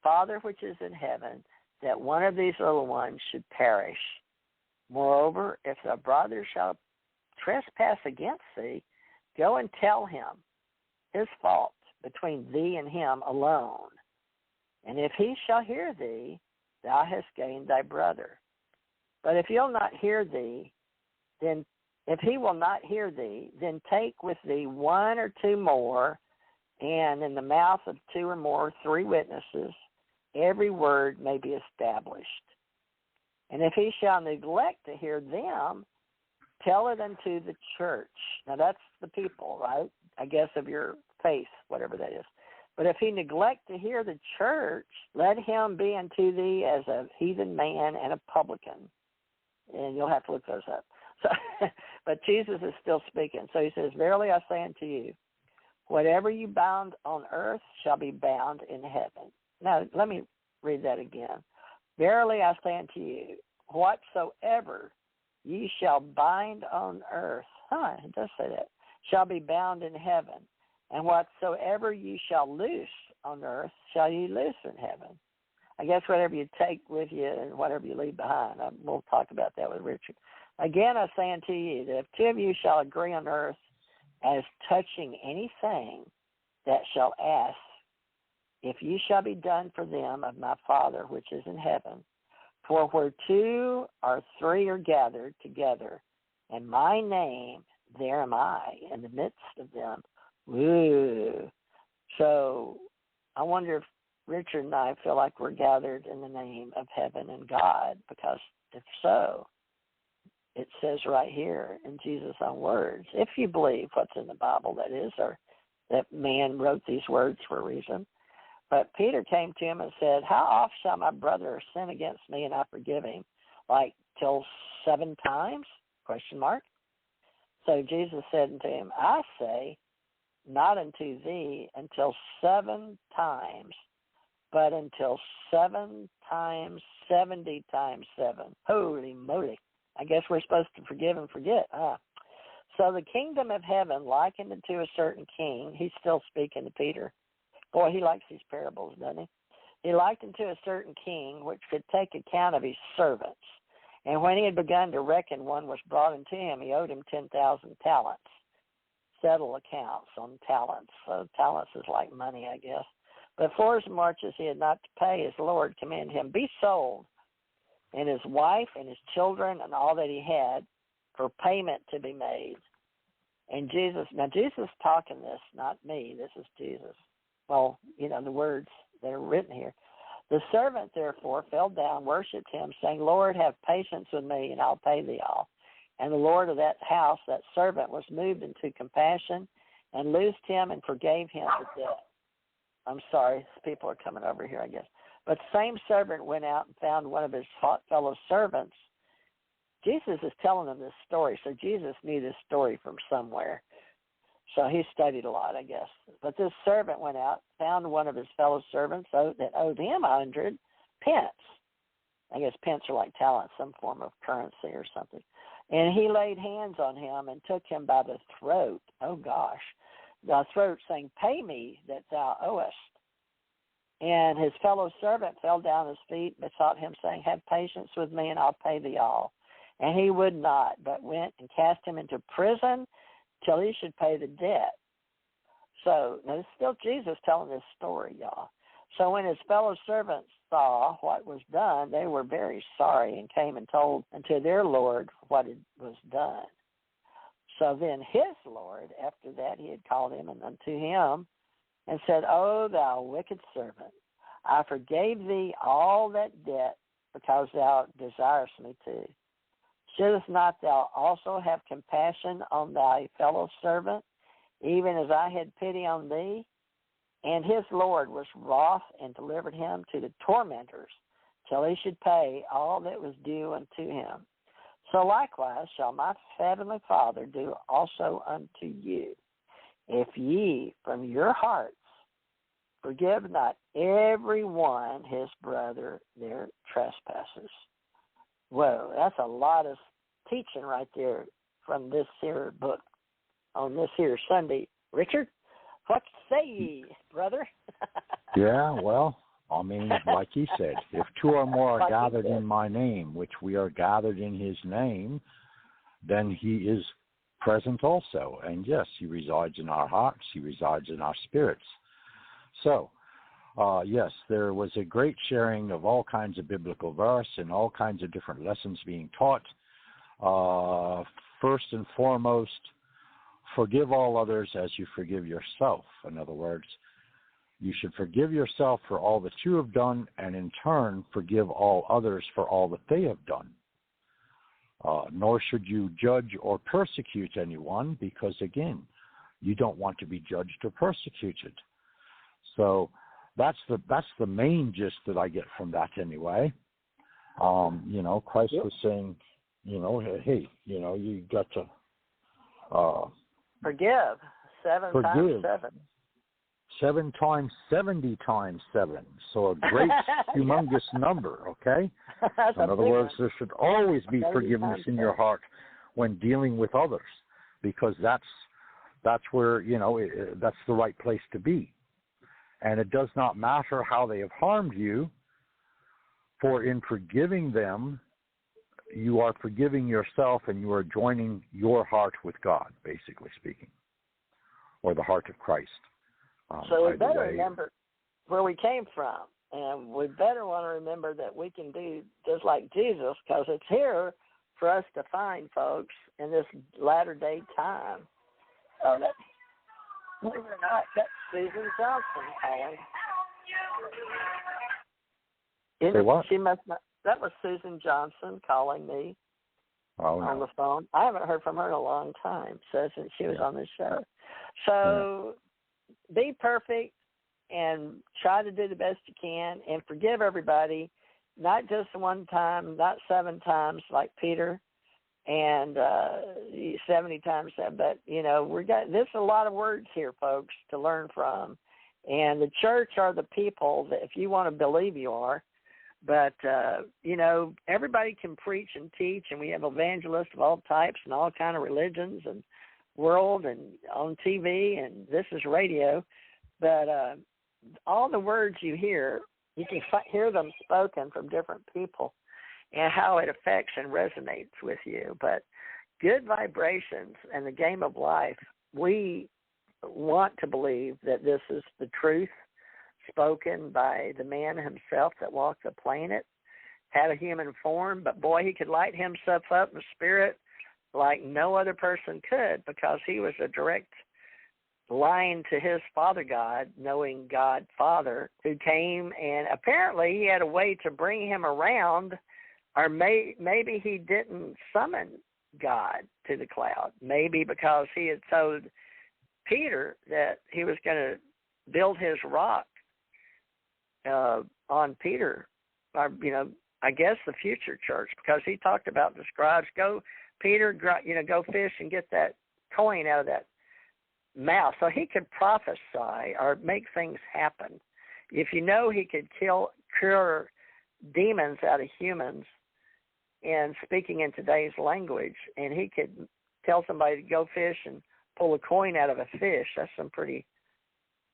Father which is in heaven, that one of these little ones should perish. Moreover, if thy brother shall trespass against thee, go and tell him his fault between thee and him alone. And if he shall hear thee, thou hast gained thy brother. But if he'll not hear thee, then then take with thee 1 or 2 more, and in the mouth of 2 or more 3 witnesses, every word may be established. And if he shall neglect to hear them, tell it unto the church. Now that's the people, right? I guess of your faith, whatever that is. But if he neglect to hear the church, let him be unto thee as a heathen man and a publican. And you'll have to look those up. So, but Jesus is still speaking. So he says, verily I say unto you, whatever you bound on earth shall be bound in heaven. Now, let me read that again. Verily I say unto you, whatsoever ye shall bind on earth, it does say that, shall be bound in heaven. And whatsoever ye shall loose on earth shall ye loose in heaven. I guess whatever you take with you and whatever you leave behind. We'll talk about that with Richard. Again, I say unto you that if 2 of you shall agree on earth as touching anything that shall ask, if ye shall be done for them of my Father which is in heaven. For where 2 or 3 are gathered together in my name, there am I in the midst of them. Woo. So I wonder if Richard and I feel like we're gathered in the name of heaven and God, because if so, it says right here in Jesus' own words, if you believe what's in the Bible, that is, or that man wrote these words for a reason. But Peter came to him and said, how oft shall my brother sin against me and I forgive him? Like till 7 times? ? So Jesus said unto him, I say, not unto thee until 7 times, but until 7 times 70 times 7. Holy moly. I guess we're supposed to forgive and forget. So the kingdom of heaven likened unto a certain king. He's still speaking to Peter. Boy, he likes these parables, doesn't he? He likened to a certain king which could take account of his servants. And when he had begun to reckon, one was brought unto him. He owed him 10,000 talents. Settle accounts on talents. So talents is like money, I guess. But for as much as he had not to pay, his Lord commanded him, be sold, and his wife and his children and all that he had, for payment to be made. And Jesus is talking this, not me. This is Jesus. Well, the words that are written here. The servant, therefore, fell down, worshipped him, saying, Lord, have patience with me, and I'll pay thee all. And the Lord of that house, that servant, was moved into compassion and loosed him and forgave him the debt. I'm sorry, people are coming over here, I guess. But the same servant went out and found one of his fellow servants. Jesus is telling them this story, so Jesus knew this story from somewhere. So he studied a lot, I guess. But this servant went out, found one of his fellow servants that owed him 100 pence. I guess pence are like talents, some form of currency or something. And he laid hands on him and took him by the throat. Oh, gosh. The throat, saying, "Pay me that thou owest." And his fellow servant fell down at his feet, besought him, saying, "Have patience with me, and I'll pay thee all." And he would not, but went and cast him into prison till he should pay the debt. So, now, it's still Jesus telling this story, y'all. So when his fellow servants saw what was done, they were very sorry and came and told unto their Lord what was done. So then his Lord, after that, he had called him and unto him and said, "O thou wicked servant, I forgave thee all that debt because thou desirest me to. Shouldst not thou also have compassion on thy fellow servant, even as I had pity on thee?" And his Lord was wroth and delivered him to the tormentors till he should pay all that was due unto him. So likewise shall my heavenly Father do also unto you, if ye from your hearts forgive not every one his brother their trespasses. Whoa, that's a lot of teaching right there from this here book on this here Sunday. Richard, what say ye, brother? Yeah, well, I mean, like he said, if two or more are gathered in my name, which we are gathered in his name, then he is present also. And yes, he resides in our hearts. He resides in our spirits. So, yes, there was a great sharing of all kinds of biblical verse and all kinds of different lessons being taught. First and foremost, forgive all others as you forgive yourself. In other words, you should forgive yourself for all that you have done, and in turn, forgive all others for all that they have done. Nor should you judge or persecute anyone, because, again, you don't want to be judged or persecuted. So that's the main gist that I get from that anyway. Christ was saying, hey, you got to forgive 7 times 7. 7 times 70 times 7. So a great, humongous number, okay? In other words, there should always be forgiveness in your heart when dealing with others, because that's where, that's the right place to be. And it does not matter how they have harmed you, for in forgiving them, you are forgiving yourself and you are joining your heart with God, basically speaking, or the heart of Christ. So we better remember where we came from, and we better want to remember that we can do just like Jesus, because it's here for us to find, folks, in this latter-day time. Oh, believe it or not, that's Susan Johnson calling. Say what? She must not. That was Susan Johnson calling me on the phone. I haven't heard from her in a long time, since she was on this show. So be perfect and try to do the best you can, and forgive everybody, not just one time, not 7 times like Peter, and 70 times 7. But there's a lot of words here, folks, to learn from. And the church are the people that, if you want to believe, you are. But, everybody can preach and teach, and we have evangelists of all types and all kind of religions and world and on TV, and this is radio. But all the words you hear, you can hear them spoken from different people and how it affects and resonates with you. But good vibrations and the game of life, we want to believe that this is the truth, spoken by the man himself that walked the planet, had a human form, but boy, he could light himself up in spirit like no other person could, because he was a direct line to his Father God, knowing God Father, who came, and apparently he had a way to bring him around, or maybe he didn't summon God to the cloud. Maybe because he had told Peter that he was going to build his rock on Peter, or, I guess the future church, because he talked about the scribes. Go, Peter, go fish and get that coin out of that mouth. So he could prophesy or make things happen. If he could cure demons out of humans and speaking in today's language, and he could tell somebody to go fish and pull a coin out of a fish, that's some pretty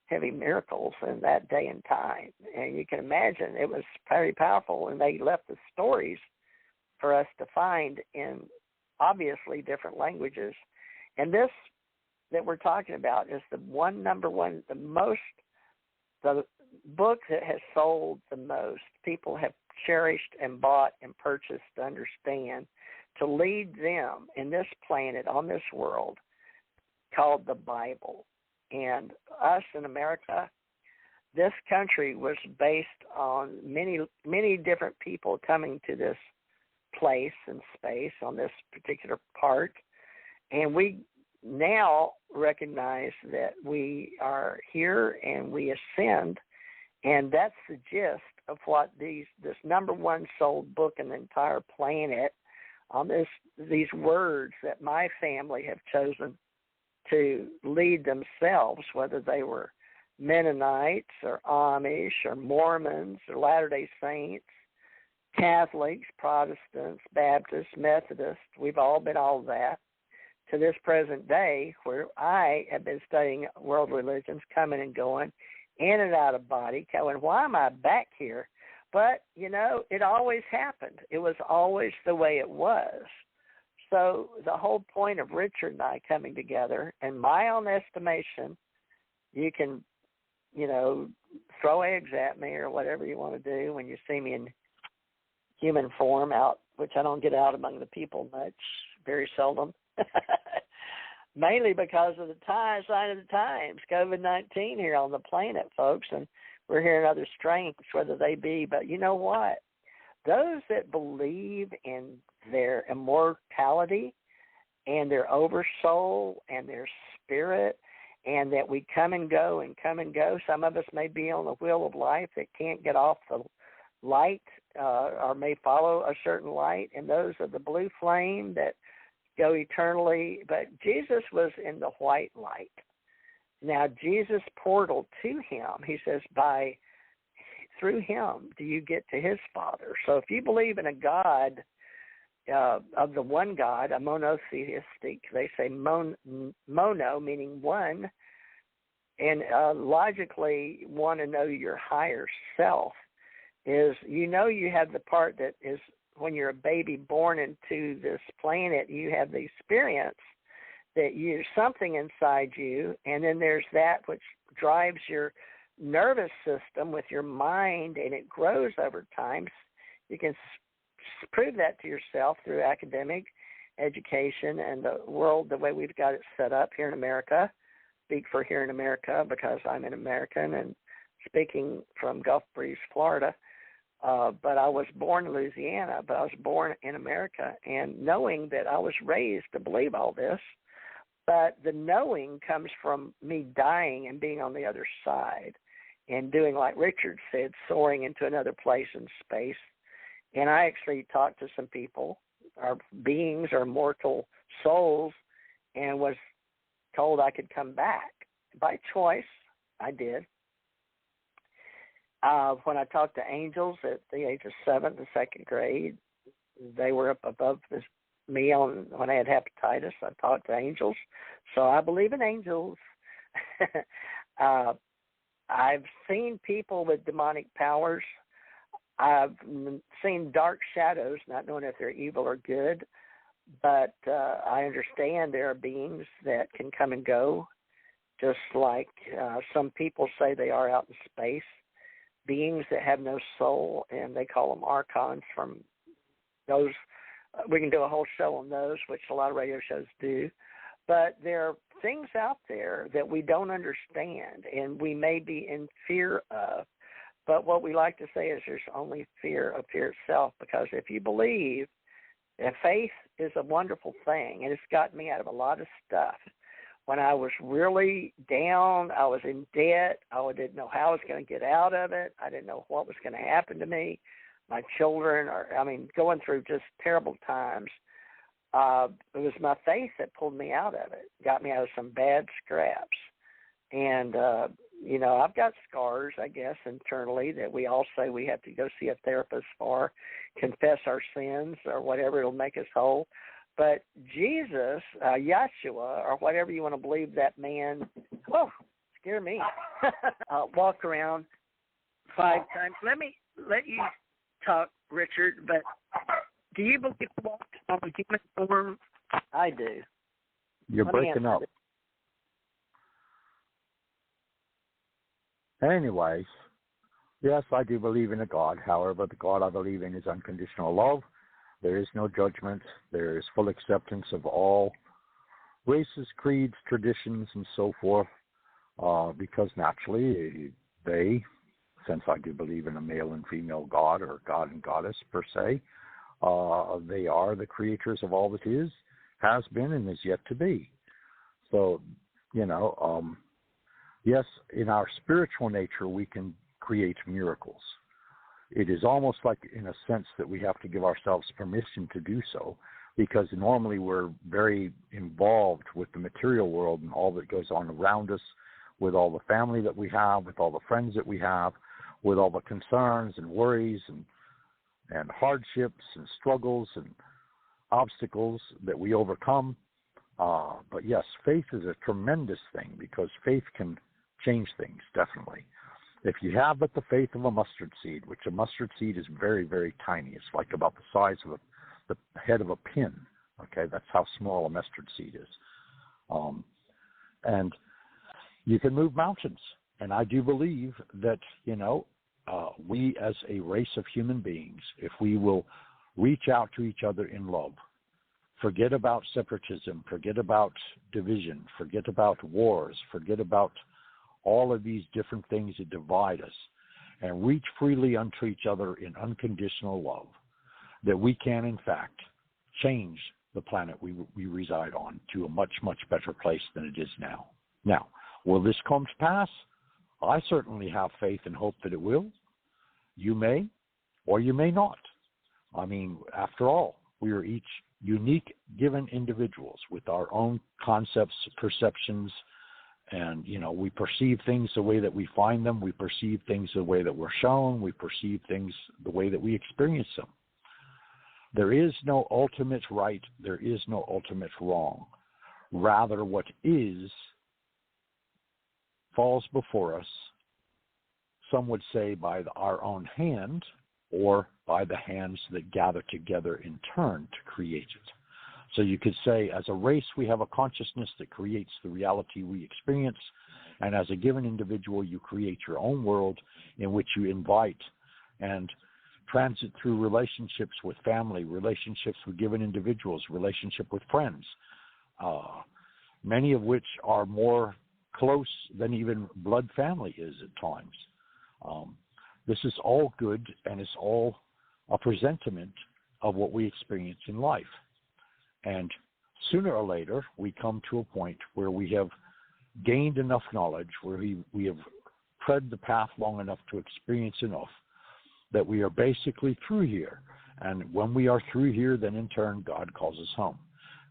heavy miracles in that day and time. And you can imagine it was very powerful, and they left the stories for us to find in obviously different languages. And this that we're talking about is the book that has sold the most. People have cherished and bought and purchased to understand, to lead them in this planet, on this world, called the Bible. And us in America, this country was based on many, many different people coming to this place and space on this particular part. And we now recognize that we are here and we ascend, and that's the gist of what this number one sold book in the entire planet on these words that my family have chosen to lead themselves, whether they were Mennonites or Amish or Mormons or Latter-day Saints, Catholics, Protestants, Baptists, Methodists. We've all been all that to this present day, where I have been studying world religions, coming and going, in and out of body, going, why am I back here? But, it always happened. It was always the way it was. So the whole point of Richard and I coming together, in my own estimation, you can, throw eggs at me or whatever you want to do when you see me in human form out, which I don't get out among the people much, very seldom. Mainly because of the sign of the times, COVID-19 here on the planet, folks, and we're hearing other strains, whether they be. But you know what? Those that believe in their immortality and their oversoul and their spirit, and that we come and go and come and go. Some of us may be on the wheel of life that can't get off the light or may follow a certain light, and those are the blue flame that go eternally. But Jesus was in the white light. Now, Jesus' portal to him, he says, through him do you get to his Father. So if you believe in a God, of the one God, a monotheistic, they say mono, meaning one, and logically want to know your higher self, is you have the part that is when you're a baby born into this planet, you have the experience that there's something inside you, and then there's that which drives your nervous system with your mind, and it grows over time. You can prove that to yourself through academic education and the world, the way we've got it set up here in America. Speak for here in America because I'm an American and speaking from Gulf Breeze, Florida. But I was born in Louisiana, but I was born in America, and knowing that I was raised to believe all this, but the knowing comes from me dying and being on the other side and doing, like Richard said, soaring into another place in space. And I actually talked to some people, our beings, our mortal souls, and was told I could come back. By choice, I did. When I talked to angels at the age of 7 in second grade, they were up above me when I had hepatitis. I talked to angels, so I believe in angels. I've seen people with demonic powers. I've seen dark shadows, not knowing if they're evil or good, but I understand there are beings that can come and go, just like some people say they are out in space, beings that have no soul, and they call them archons from those. We can do a whole show on those, which a lot of radio shows do, but there are things out there that we don't understand, and we may be in fear of. But what we like to say is there's only fear of fear itself, because if you believe And faith is a wonderful thing, and it's gotten me out of a lot of stuff. When I was really down, I was in debt. I didn't know how I was going to get out of it. I didn't know what was going to happen to me. My children are, going through just terrible times. It was my faith that pulled me out of it, got me out of some bad scraps. And, I've got scars, I guess, internally that we all say we have to go see a therapist for, confess our sins or whatever, it'll make us whole. But Jesus, Yeshua, or whatever you want to believe that man, scare me, walked around 5 times. Let you talk, Richard, but do you believe he walked on a human form? I do. You're breaking up. Anyways, yes, I do believe in a God. However, the God I believe in is unconditional love. There is no judgment. There is full acceptance of all races, creeds, traditions, and so forth, because naturally they, since I do believe in a male and female God or God and goddess per se, they are the creators of all that is, has been, and is yet to be. So, yes, in our spiritual nature, we can create miracles. It is almost like, in a sense, that we have to give ourselves permission to do so, because normally we're very involved with the material world and all that goes on around us, with all the family that we have, with all the friends that we have, with all the concerns and worries and hardships and struggles and obstacles that we overcome. But yes, faith is a tremendous thing, because faith can change things, definitely. If you have but the faith of a mustard seed, which a mustard seed is very, very tiny. It's like about the size of the head of a pin. Okay, that's how small a mustard seed is. And you can move mountains. And I do believe that, we as a race of human beings, if we will reach out to each other in love, forget about separatism, forget about division, forget about wars, forget about all of these different things that divide us, and reach freely unto each other in unconditional love, that we can, in fact, change the planet we reside on to a much, much better place than it is now. Now, will this come to pass? I certainly have faith and hope that it will. You may, or you may not. After all, we are each unique, given individuals with our own concepts, perceptions, and, we perceive things the way that we find them. We perceive things the way that we're shown. We perceive things the way that we experience them. There is no ultimate right. There is no ultimate wrong. Rather, what is falls before us, some would say by our own hand, or by the hands that gather together in turn to create it. So you could say, as a race, we have a consciousness that creates the reality we experience, and as a given individual, you create your own world in which you invite and transit through relationships with family, relationships with given individuals, relationship with friends, many of which are more close than even blood family is at times. This is all good, and it's all a presentiment of what we experience in life. And sooner or later, we come to a point where we have gained enough knowledge, where we have tread the path long enough to experience enough, that we are basically through here. And when we are through here, then in turn, God calls us home.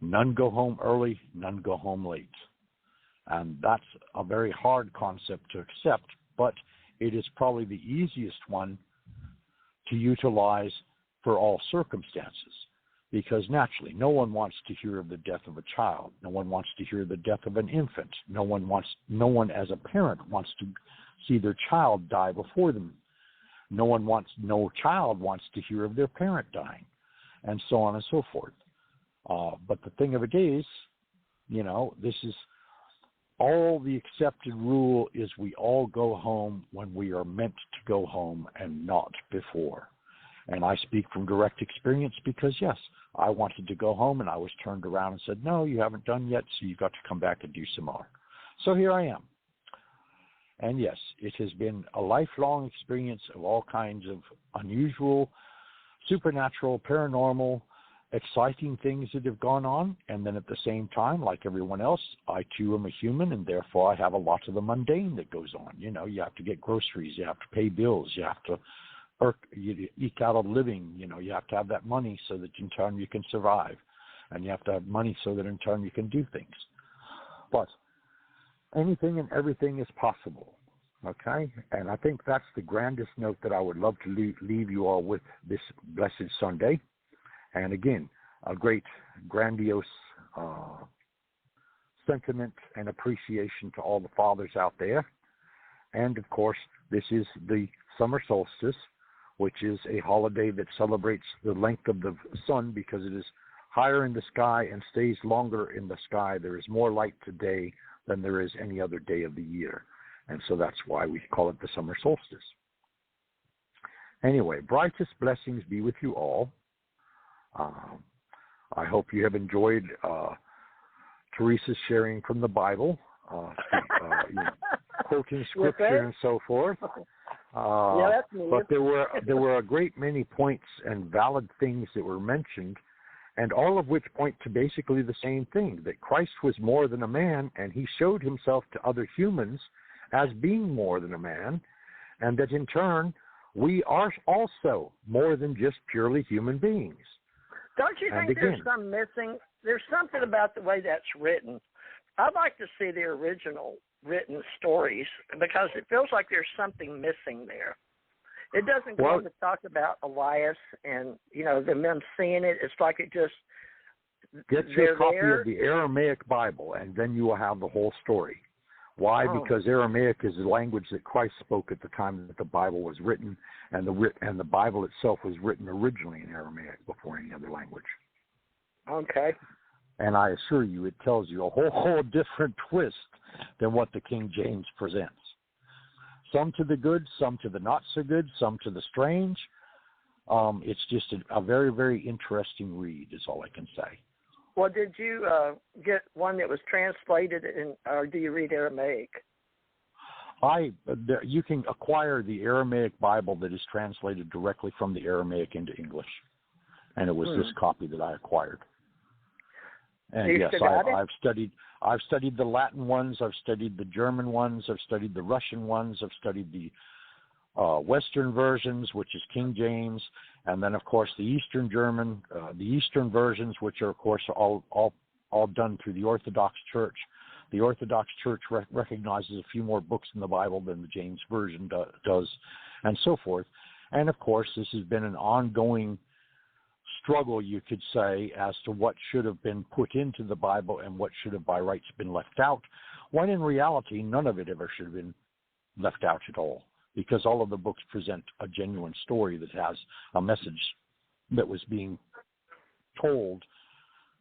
None go home early, none go home late. And that's a very hard concept to accept, but it is probably the easiest one to utilize for all circumstances. Because naturally, no one wants to hear of the death of a child. No one wants to hear the death of an infant. No one as a parent wants to see their child die before them. No child wants to hear of their parent dying, and so on and so forth. But the thing of it is, this is all the accepted rule is we all go home when we are meant to go home and not before. And I speak from direct experience because, yes, I wanted to go home and I was turned around and said, no, you haven't done yet, so you've got to come back and do some more. So here I am. And yes, it has been a lifelong experience of all kinds of unusual, supernatural, paranormal, exciting things that have gone on, and then at the same time, like everyone else, I too am a human, and therefore I have a lot of the mundane that goes on. You know, you have to get groceries, you have to pay bills, you have to eke out a living. You know, you have to have that money so that in turn you can survive, and you have to have money so that in turn you can do things. But anything and everything is possible, okay? And I think that's the grandest note that I would love to leave you all with this blessed Sunday. And again, a great, grandiose sentiment and appreciation to all the fathers out there. And, of course, this is the summer solstice, which is a holiday that celebrates the length of the sun because it is higher in the sky and stays longer in the sky. There is more light today than there is any other day of the year. And so that's why we call it the summer solstice. Anyway, brightest blessings be with you all. I hope you have enjoyed Theresa's sharing from the Bible, quoting scripture and so forth. Yeah, that's me. But there were a great many points and valid things that were mentioned, and all of which point to basically the same thing, that Christ was more than a man, and he showed himself to other humans as being more than a man, and that in turn, we are also more than just purely human beings. Don't you think there's some missing? There's something about the way that's written. I'd like to see the original written stories because it feels like there's something missing there. It doesn't go on to talk about Elias and, you know, them seeing it. It's like it just... Get you a copy of the Aramaic Bible, and then you will have the whole story. Why? Oh. Because Aramaic is the language that Christ spoke at the time that the Bible was written, and the Bible itself was written originally in Aramaic before any other language. Okay. And I assure you, it tells you a whole different twist than what the King James presents. Some to the good, some to the not so good, some to the strange. It's just a very, very interesting read is all I can say. Well, did you get one that was translated, or do you read Aramaic? You can acquire the Aramaic Bible that is translated directly from the Aramaic into English, and it was this copy that I acquired. And yes, I've studied the Latin ones, I've studied the German ones, I've studied the Russian ones, I've studied the Western versions, which is King James, and then of course the Eastern German, the Eastern versions, which are of course all done through the Orthodox Church. The Orthodox Church recognizes a few more books in the Bible than the James Version does, and so forth. And of course, this has been an ongoing struggle, you could say, as to what should have been put into the Bible and what should have by rights been left out, when in reality, none of it ever should have been left out at all, because all of the books present a genuine story that has a message that was being told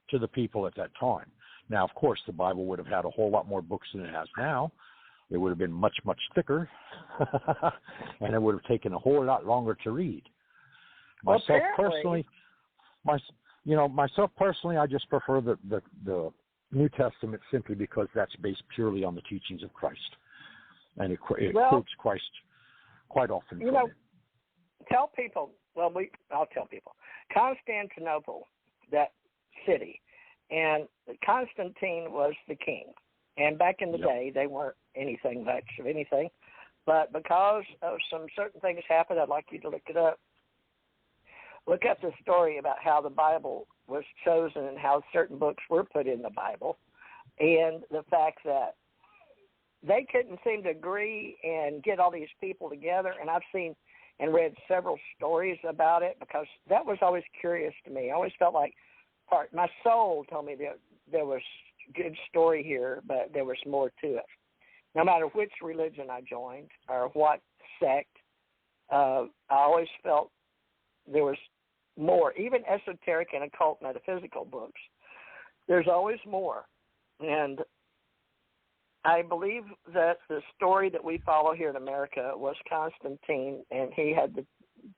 to the people at that time. Now, of course, the Bible would have had a whole lot more books than it has now. It would have been much, much thicker, and it would have taken a whole lot longer to read. Myself personally, I just prefer the New Testament simply because that's based purely on the teachings of Christ, and it quotes Christ quite often. You know, tell people. Well, I'll tell people. Constantinople, that city, and Constantine was the king. And back in the day, they weren't much of anything. But because of some certain things happened, I'd like you to look it up. Look up the story about how the Bible was chosen and how certain books were put in the Bible, and the fact that they couldn't seem to agree and get all these people together. And I've seen and read several stories about it because that was always curious to me. I always felt like my soul told me that there was good story here, but there was more to it. No matter which religion I joined or what sect, I always felt there was more, even esoteric and occult metaphysical books. There's always more. And I believe that the story that we follow here in America was Constantine, and he had the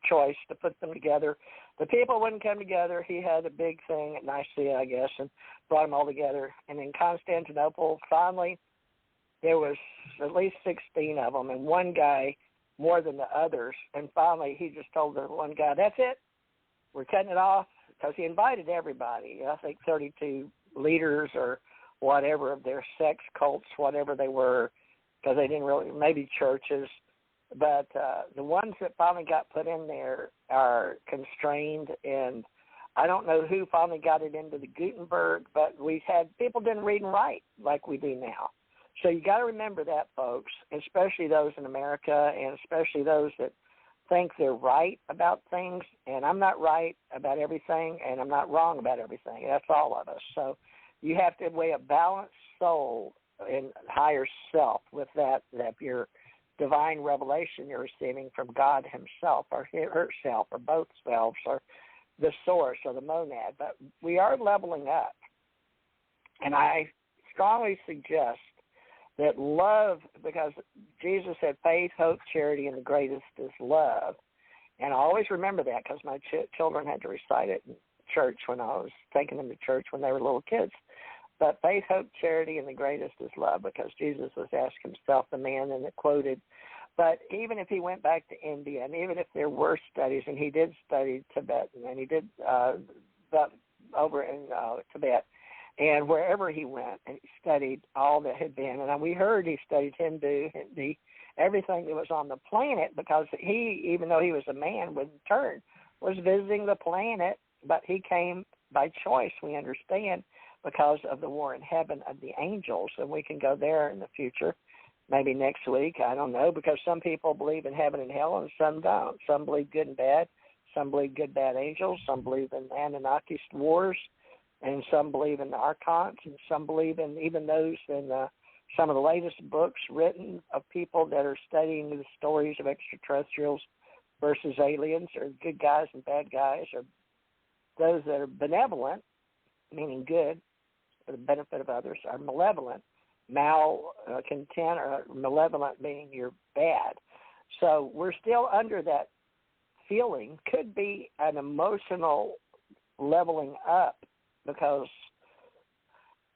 choice to put them together. The people wouldn't come together. He had a big thing at Nicaea, I guess, and brought them all together. And in Constantinople, finally, there was at least 16 of them, and one guy more than the others. And finally, he just told the one guy, "That's it. We're cutting it off. because he invited everybody. I think 32 leaders or whatever of their sex cults, whatever they were, because they didn't really, maybe churches. But the ones that finally got put in there are constrained, and I don't know who finally got it into the Gutenberg, but we had people didn't read and write like we do now. So you got to remember that, folks, especially those in America, and especially those that think they're right about things. And I'm not right about everything, and I'm not wrong about everything. That's all of us. So you have to weigh a balanced soul and higher self with that your divine revelation you're receiving from God himself or herself or both selves or the source or the monad. But we are leveling up. And I strongly suggest that love, because Jesus said faith, hope, charity, and the greatest is love. And I always remember that because my children had to recite it in church when I was taking them to church when they were little kids. But faith, hope, charity, and the greatest is love, because Jesus was asked himself, the man, and it quoted. But even if he went back to India, and even if there were studies, and he did study Tibetan, and he did over in Tibet, and wherever he went, and he studied all that had been. And we heard he studied Hindu, Hindi, everything that was on the planet, because he, even though he was a man with turn, was visiting the planet, but he came by choice, we understand, because of the war in heaven of the angels. And we can go there in the future, maybe next week, I don't know, because some people believe in heaven and hell and some don't. Some believe good and bad. Some believe good, bad angels. Some believe in Anunnaki wars. And some believe in the archons, and some believe in even those in some of the latest books written of people that are studying the stories of extraterrestrials versus aliens, or good guys and bad guys, or those that are benevolent, meaning good, for the benefit of others, are malevolent, malcontent, or malevolent, meaning you're bad. So we're still under that feeling. Could be an emotional leveling up, because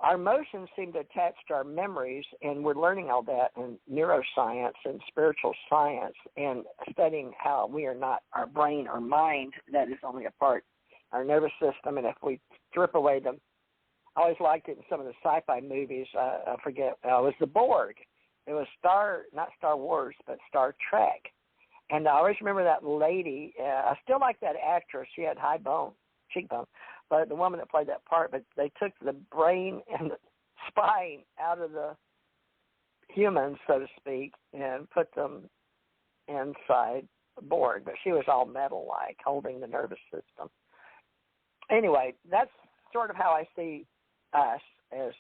our emotions seem to attach to our memories, and we're learning all that in neuroscience and spiritual science, and studying how we are not our brain or mind, that is only a part, our nervous system, and if we strip away them, I always liked it in some of the sci-fi movies, I forget, it was the Borg. It was not Star Wars, but Star Trek. And I always remember that lady, I still like that actress, she had high cheekbone, but the woman that played that part, but they took the brain and the spine out of the humans, so to speak, and put them inside the Borg. But she was all metal-like, holding the nervous system. Anyway, that's sort of how I see us as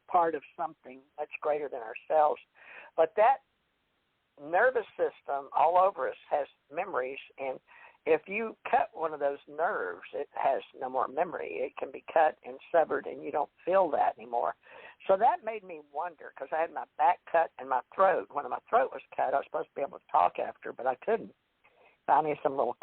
part of something much greater than ourselves. But that nervous system all over us has memories, and if you cut one of those nerves, it has no more memory. It can be cut and severed, and you don't feel that anymore. So that made me wonder, because I had my back cut and my throat. When my throat was cut, I was supposed to be able to talk after, but I couldn't. Finally, some little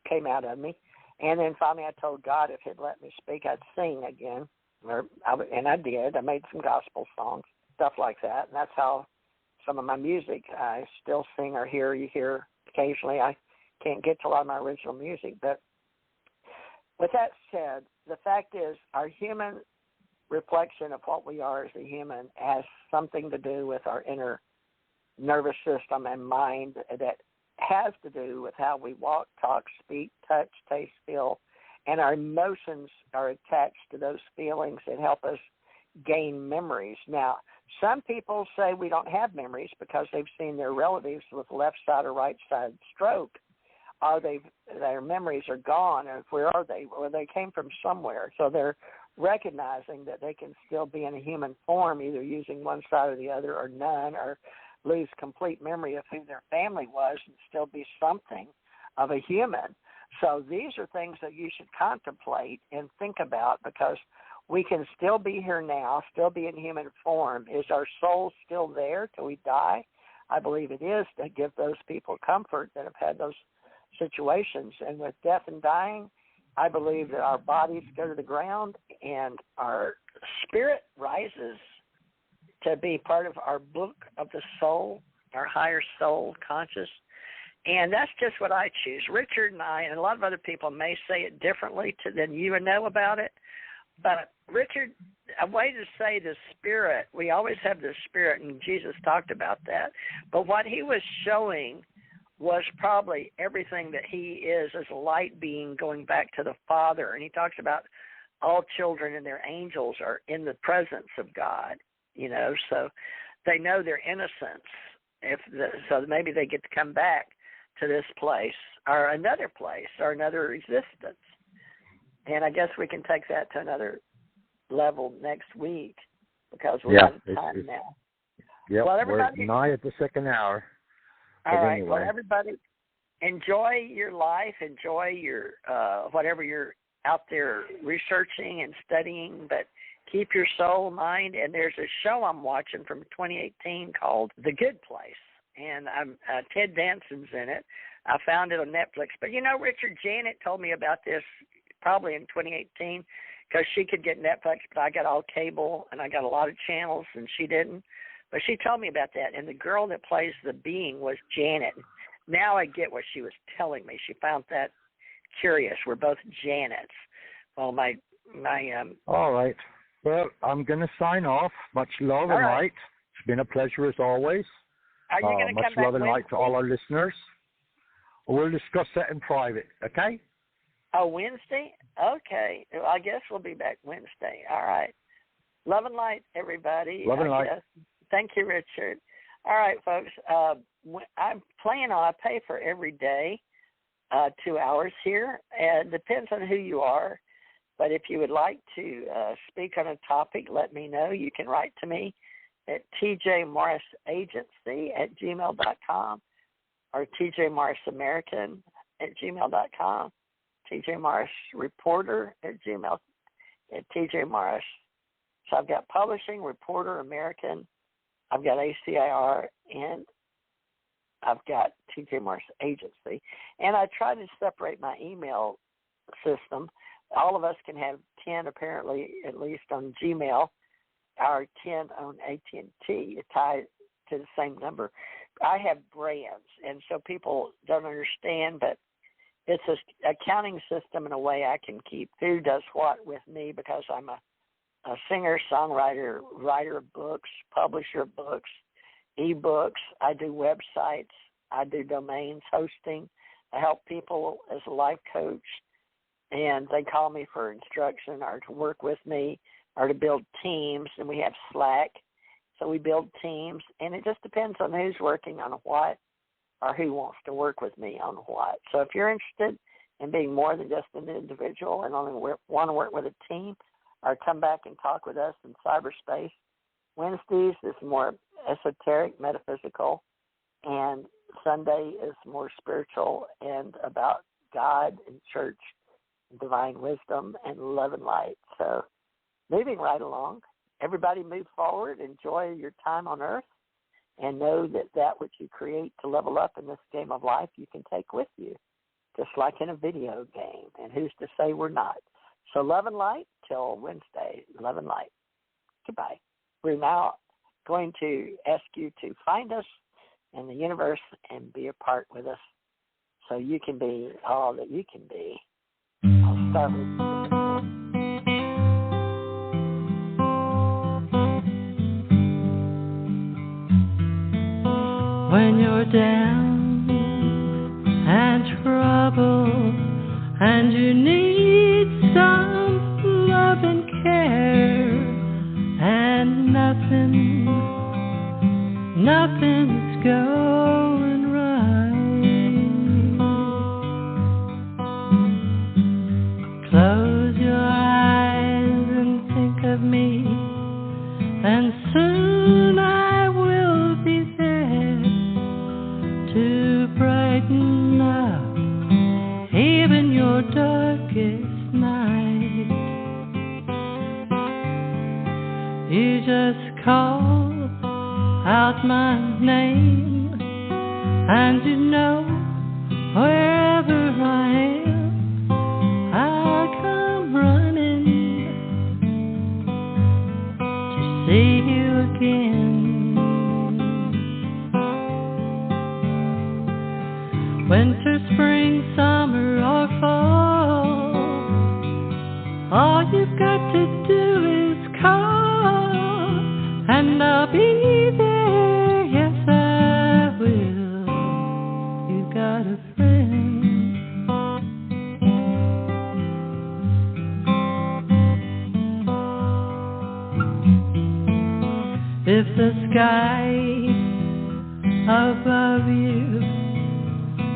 came out of me. And then finally I told God if he'd let me speak, I'd sing again. And I did. I made some gospel songs, stuff like that. And that's how some of my music I still sing or you hear occasionally. I can't get to a lot of my original music. But with that said, the fact is our human reflection of what we are as a human has something to do with our inner nervous system and mind that has to do with how we walk, talk, speak, touch, taste, feel, and our emotions are attached to those feelings that help us gain memories. Now, some people say we don't have memories because they've seen their relatives with left side or right side stroke, or their memories are gone, or where are they? Well, they came from somewhere, so they're recognizing that they can still be in a human form, either using one side or the other, or none, or lose complete memory of who their family was and still be something of a human. So these are things that you should contemplate and think about, because we can still be here now, still be in human form. Is our soul still there till we die? I believe it is, to give those people comfort that have had those situations. And with death and dying, I believe that our bodies go to the ground and our spirit rises to be part of our book of the soul, our higher soul conscious, And that's just what I choose. Richard and I, and a lot of other people may say it differently than you know about it. But Richard, a way to say the Spirit, we always have the Spirit, and Jesus talked about that. But what he was showing was probably everything that he is as a light being going back to the Father. And he talks about all children and their angels are in the presence of God, so they know their innocence. So maybe they get to come back to this place or another place or another existence. And I guess we can take that to another level next week because we're out of time now. Yeah, well, we're nigh at the second hour. All right. Anyway. Well, everybody, enjoy your life. Enjoy your whatever you're out there researching and studying, but keep your soul, mind. And there's a show I'm watching from 2018 called The Good Place. And I'm Ted Danson's in it. I found it on Netflix. But, Richard, Janet told me about this probably in 2018 because she could get Netflix, but I got all cable, and I got a lot of channels, and she didn't. But she told me about that, and the girl that plays the being was Janet. Now I get what she was telling me. She found that curious. We're both Janets. Well, my All right. Well, I'm going to sign off. Much love and light. It's been a pleasure as always. Are you going to come back much love and Wednesday? light to all our listeners. We'll discuss that in private, okay? Oh, Wednesday? Okay. Well, I guess we'll be back Wednesday. All right. Love and light, everybody. Love and light. Thank you, Richard. All right, folks. I'm planning on, I pay for every day, 2 hours here. And it depends on who you are. But if you would like to speak on a topic, let me know. You can write to me at tjmorrisagency@gmail.com or tjmorrisamerican@gmail.com, tjmorrisreporter@gmail, So I've got publishing, reporter, American. I've got ACIR, and I've got TJ Morris Agency. And I try to separate my email system. All of us can have 10, apparently, at least on Gmail, or 10 on AT&T. It ties to the same number. I have brands, and so people don't understand, but it's an accounting system in a way I can keep who does what with me because I'm a singer, songwriter, writer of books, publisher of books, e-books. I do websites. I do domains, hosting. I help people as a life coach, and they call me for instruction or to work with me or to build teams, and we have Slack. So we build teams, and it just depends on who's working on what or who wants to work with me on what. So if you're interested in being more than just an individual and only want to work with a team or come back and talk with us in cyberspace, Wednesdays is more esoteric, metaphysical, and Sunday is more spiritual and about God and church, and divine wisdom, and love and light. So moving right along, everybody move forward, enjoy your time on earth, and know that which you create to level up in this game of life you can take with you, just like in a video game. And who's to say we're not? So love and light till Wednesday. Love and light. Goodbye. We're now going to ask you to find us in the universe and be a part with us so you can be all that you can be. I'll start with when you're down and troubled and you need some love and care and nothing's going right. Close your eyes and think of me, and soon I will be there to brighten up even your darkest night. You just call out my name, and you know wherever I am, I'll come running to see you again. sky above you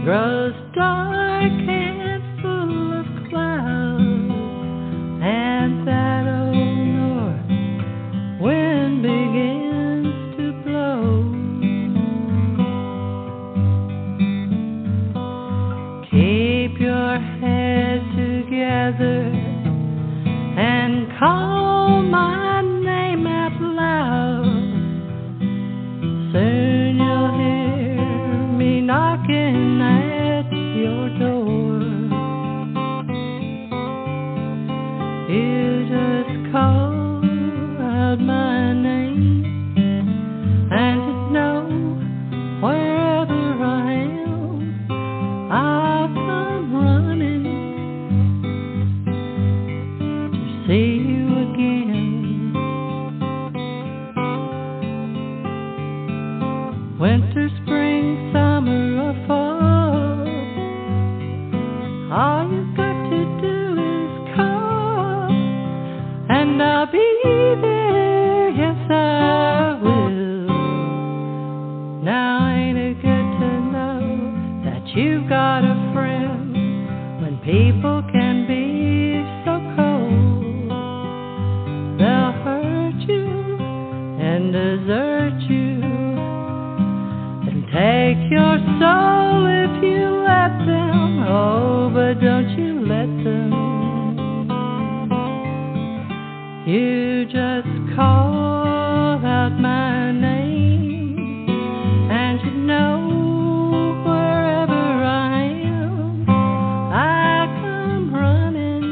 grows dark and full of clouds, and that old north wind begins to blow. Keep your head together and call my name out loud. Soon you'll hear me knocking at your door. You just call out my name, and you know wherever I am, I'll come running to see you again. Winter, spring, summer, or fall, all you've got to do is call, and I'll be there, yes I will. Now ain't it good to know that you've got a friend when people can be so cold? They'll hurt you and desert you and take your soul if you let them. Oh, but don't you let them. You just call out my name, and you know wherever I am, I come running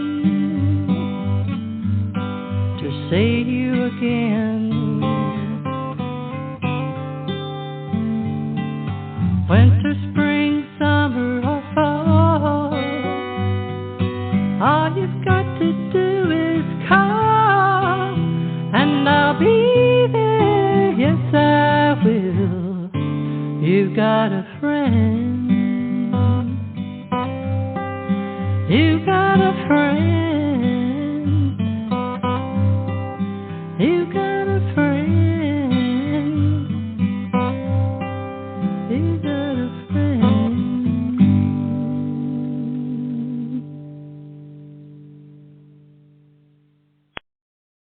to see you again. Winter, spring, summer, or fall, all you've got to do is call, and I'll be there, yes I will. You've got a friend. You've got a friend. You've got a friend. You've got a friend.